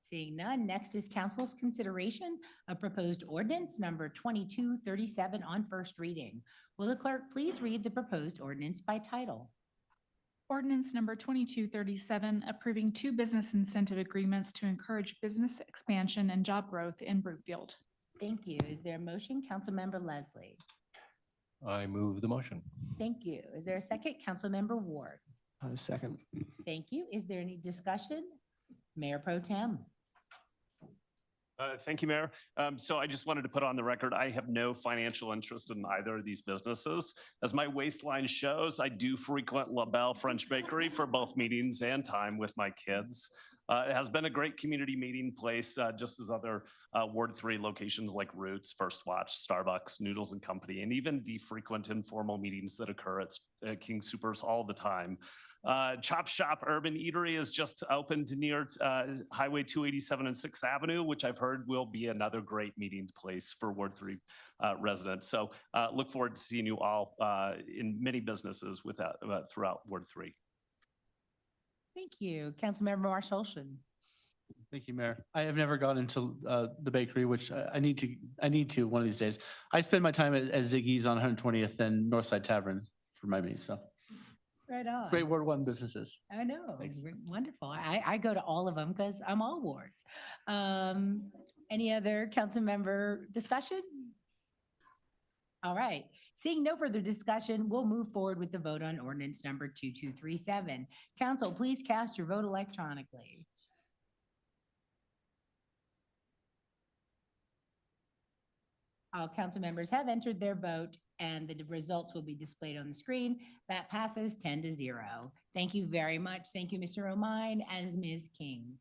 Seeing none, next is council's consideration of proposed ordinance number 2237 on first reading. Will the clerk please read the proposed ordinance by title? Ordinance number 2237, approving 2 business incentive agreements to encourage business expansion and job growth in Broomfield. Thank you. Is there a motion? Councilmember Leslie. I move the motion. Thank you. Is there a second? Councilmember Ward. Second. Thank you. Is there any discussion? Mayor Pro Tem. Thank you, Mayor. So I just wanted to put on the record, I have no financial interest in either of these businesses. As my waistline shows, I do frequent LaBelle French Bakery for both meetings and time with my kids. It has been a great community meeting place, just as other Ward 3 locations like Roots, First Watch, Starbucks, Noodles and Company, and even the frequent informal meetings that occur at King Soopers all the time. Chop Shop Urban Eatery is just opened near Highway 287 and 6th Avenue, which I've heard will be another great meeting place for Ward 3 residents. So look forward to seeing you all in many businesses throughout Ward 3. Thank you. Councilmember Marshall-Olson. Thank you, Mayor. I have never gone into the bakery, which I need to one of these days. I spend my time at Ziggy's on 120th and Northside Tavern for my meeting. So Right on. Great Ward 1 businesses. I know, Thanks. wonderful. I go to all of them because I'm all wards. Any other council member discussion? All right, seeing no further discussion, we'll move forward with the vote on ordinance number 2237. Council, please cast your vote electronically. All council members have entered their vote and the results will be displayed on the screen. That passes 10-0. Thank you very much. Thank you, Mr. O'Mine and Ms. King.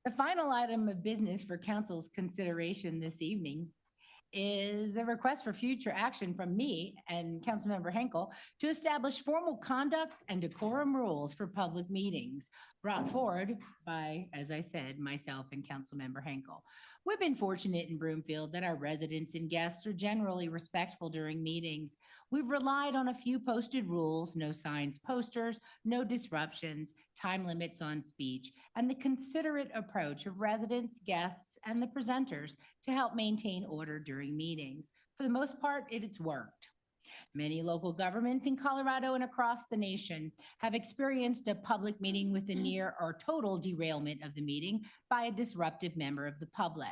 The final item of business for council's consideration this evening is a request for future action from me and Councilmember Henkel to establish formal conduct and decorum rules for public meetings brought forward by, as I said, myself and Councilmember Henkel. We've been fortunate in Broomfield that our residents and guests are generally respectful during meetings. We've relied on a few posted rules, no signs, posters, no disruptions, time limits on speech, and the considerate approach of residents, guests, and the presenters to help maintain order during meetings. For the most part, it's worked. Many local governments in Colorado and across the nation have experienced a public meeting with a near or total derailment of the meeting by a disruptive member of the public.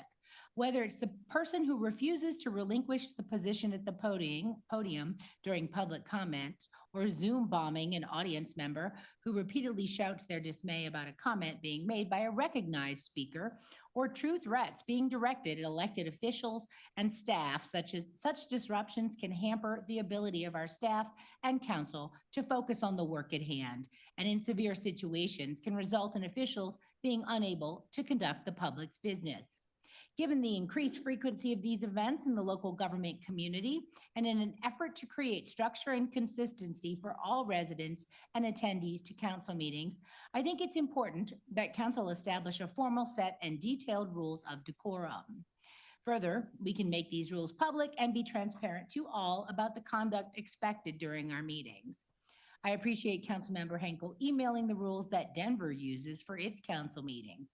Whether it's the person who refuses to relinquish the position at the podium during public comments, or Zoom bombing an audience member who repeatedly shouts their dismay about a comment being made by a recognized speaker, or true threats being directed at elected officials and staff, such disruptions can hamper the ability of our staff and council to focus on the work at hand, and in severe situations can result in officials being unable to conduct the public's business. Given the increased frequency of these events in the local government community, and in an effort to create structure and consistency for all residents and attendees to council meetings, I think it's important that council establish a formal set and detailed rules of decorum. Further, we can make these rules public and be transparent to all about the conduct expected during our meetings. I appreciate Councilmember Henkel emailing the rules that Denver uses for its council meetings.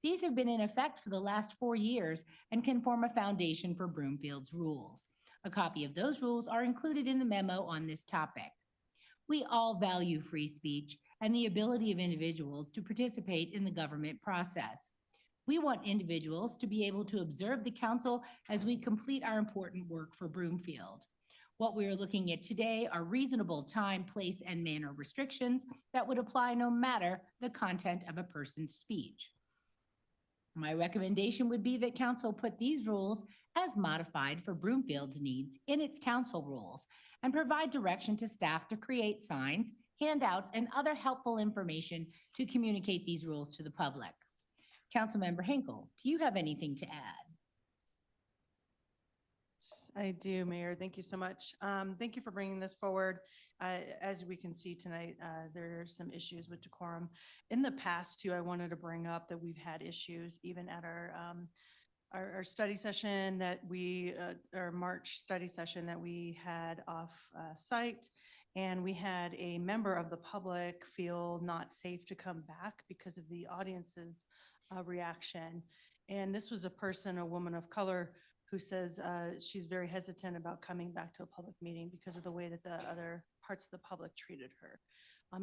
These have been in effect for the last 4 years and can form a foundation for Broomfield's rules. A copy of those rules are included in the memo on this topic. We all value free speech and the ability of individuals to participate in the government process. We want individuals to be able to observe the council as we complete our important work for Broomfield. What we are looking at today are reasonable time, place, and manner restrictions that would apply no matter the content of a person's speech. My recommendation would be that council put these rules as modified for Broomfield's needs in its council rules and provide direction to staff to create signs, handouts, and other helpful information to communicate these rules to the public. Councilmember Henkel, do you have anything to add? I do, Mayor. Thank you so much. Thank you for bringing this forward. As we can see tonight, there are some issues with decorum. In the past, too, I wanted to bring up that we've had issues even at our study session that our March study session that we had off site. And we had a member of the public feel not safe to come back because of the audience's reaction. And this was a woman of color, who says she's very hesitant about coming back to a public meeting because of the way that the other parts of the public treated her.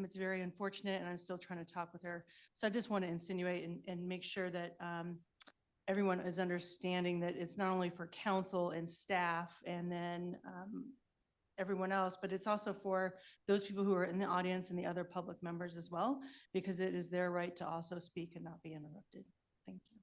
It's very unfortunate, and I'm still trying to talk with her. So I just want to insinuate and make sure that everyone is understanding that it's not only for council and staff and then everyone else, but it's also for those people who are in the audience and the other public members as well, because it is their right to also speak and not be interrupted. Thank you.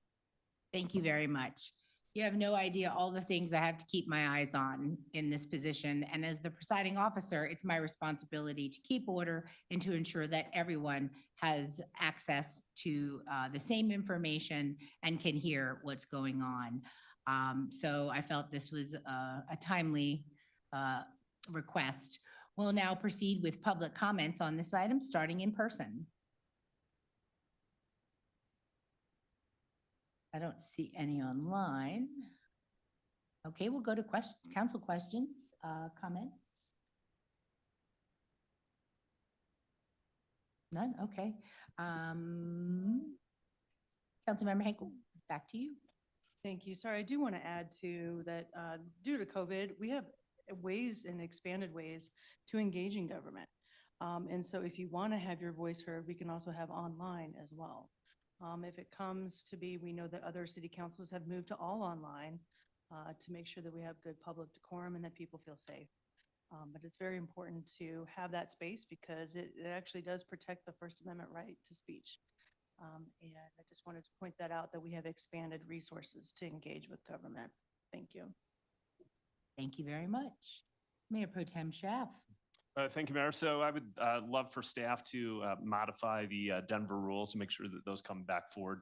Thank you very much. You have no idea all the things I have to keep my eyes on in this position. And as the presiding officer, it's my responsibility to keep order and to ensure that everyone has access to the same information and can hear what's going on. So I felt this was a timely request. We'll now proceed with public comments on this item, starting in person. I don't see any online. Okay, we'll go to council questions, comments. None, okay. Councilmember Henkel, back to you. Thank you. Sorry, I do want to add to that due to COVID, we have ways and expanded ways to engage in government. And so if you want to have your voice heard, we can also have online as well. If it comes to be, we know that other city councils have moved to all online to make sure that we have good public decorum and that people feel safe. But it's very important to have that space because it actually does protect the First Amendment right to speech. And I just wanted to point that out, that we have expanded resources to engage with government. Thank you. Thank you very much. Mayor Pro Tem Schaaf. Thank you, Mayor. So I would love for staff to modify the Denver rules to make sure that those come back forward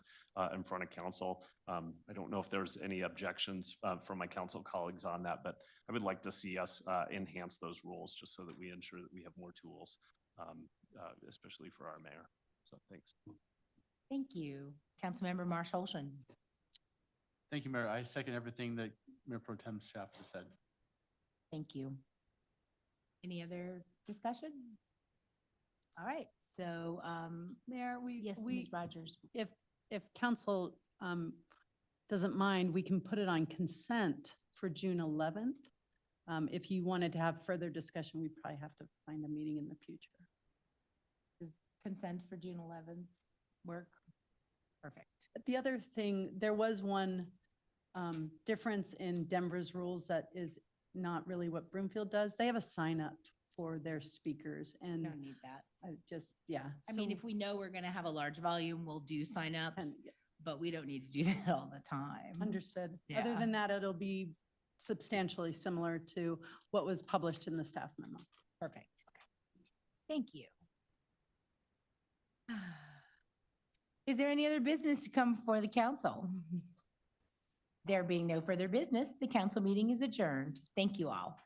in front of council. I don't know if there's any objections from my council colleagues on that, but I would like to see us enhance those rules just so that we ensure that we have more tools, especially for our mayor. So thanks. Thank you. Councilmember Marshall Olson. Thank you, Mayor. I second everything that Mayor Pro Tem Schaaf has said. Thank you. Any other discussion? All right, so, Mayor, yes, Ms. Rogers. if council doesn't mind, we can put it on consent for June 11th. If you wanted to have further discussion, we'd probably have to find a meeting in the future. Does consent for June 11th work? Perfect. The other thing, there was one difference in Denver's rules that is not really what Broomfield does. They have a sign up for their speakers and Don't need that. I just, yeah. I mean, so- if we know we're gonna have a large volume, we'll do signups, and- but we don't need to do that all the time. Understood. Other Yeah. than that, it'll be substantially similar to what was published in the staff memo. Perfect. Thank you. Is there any other business to come before the council? There being no further business, the council meeting is adjourned. Thank you all.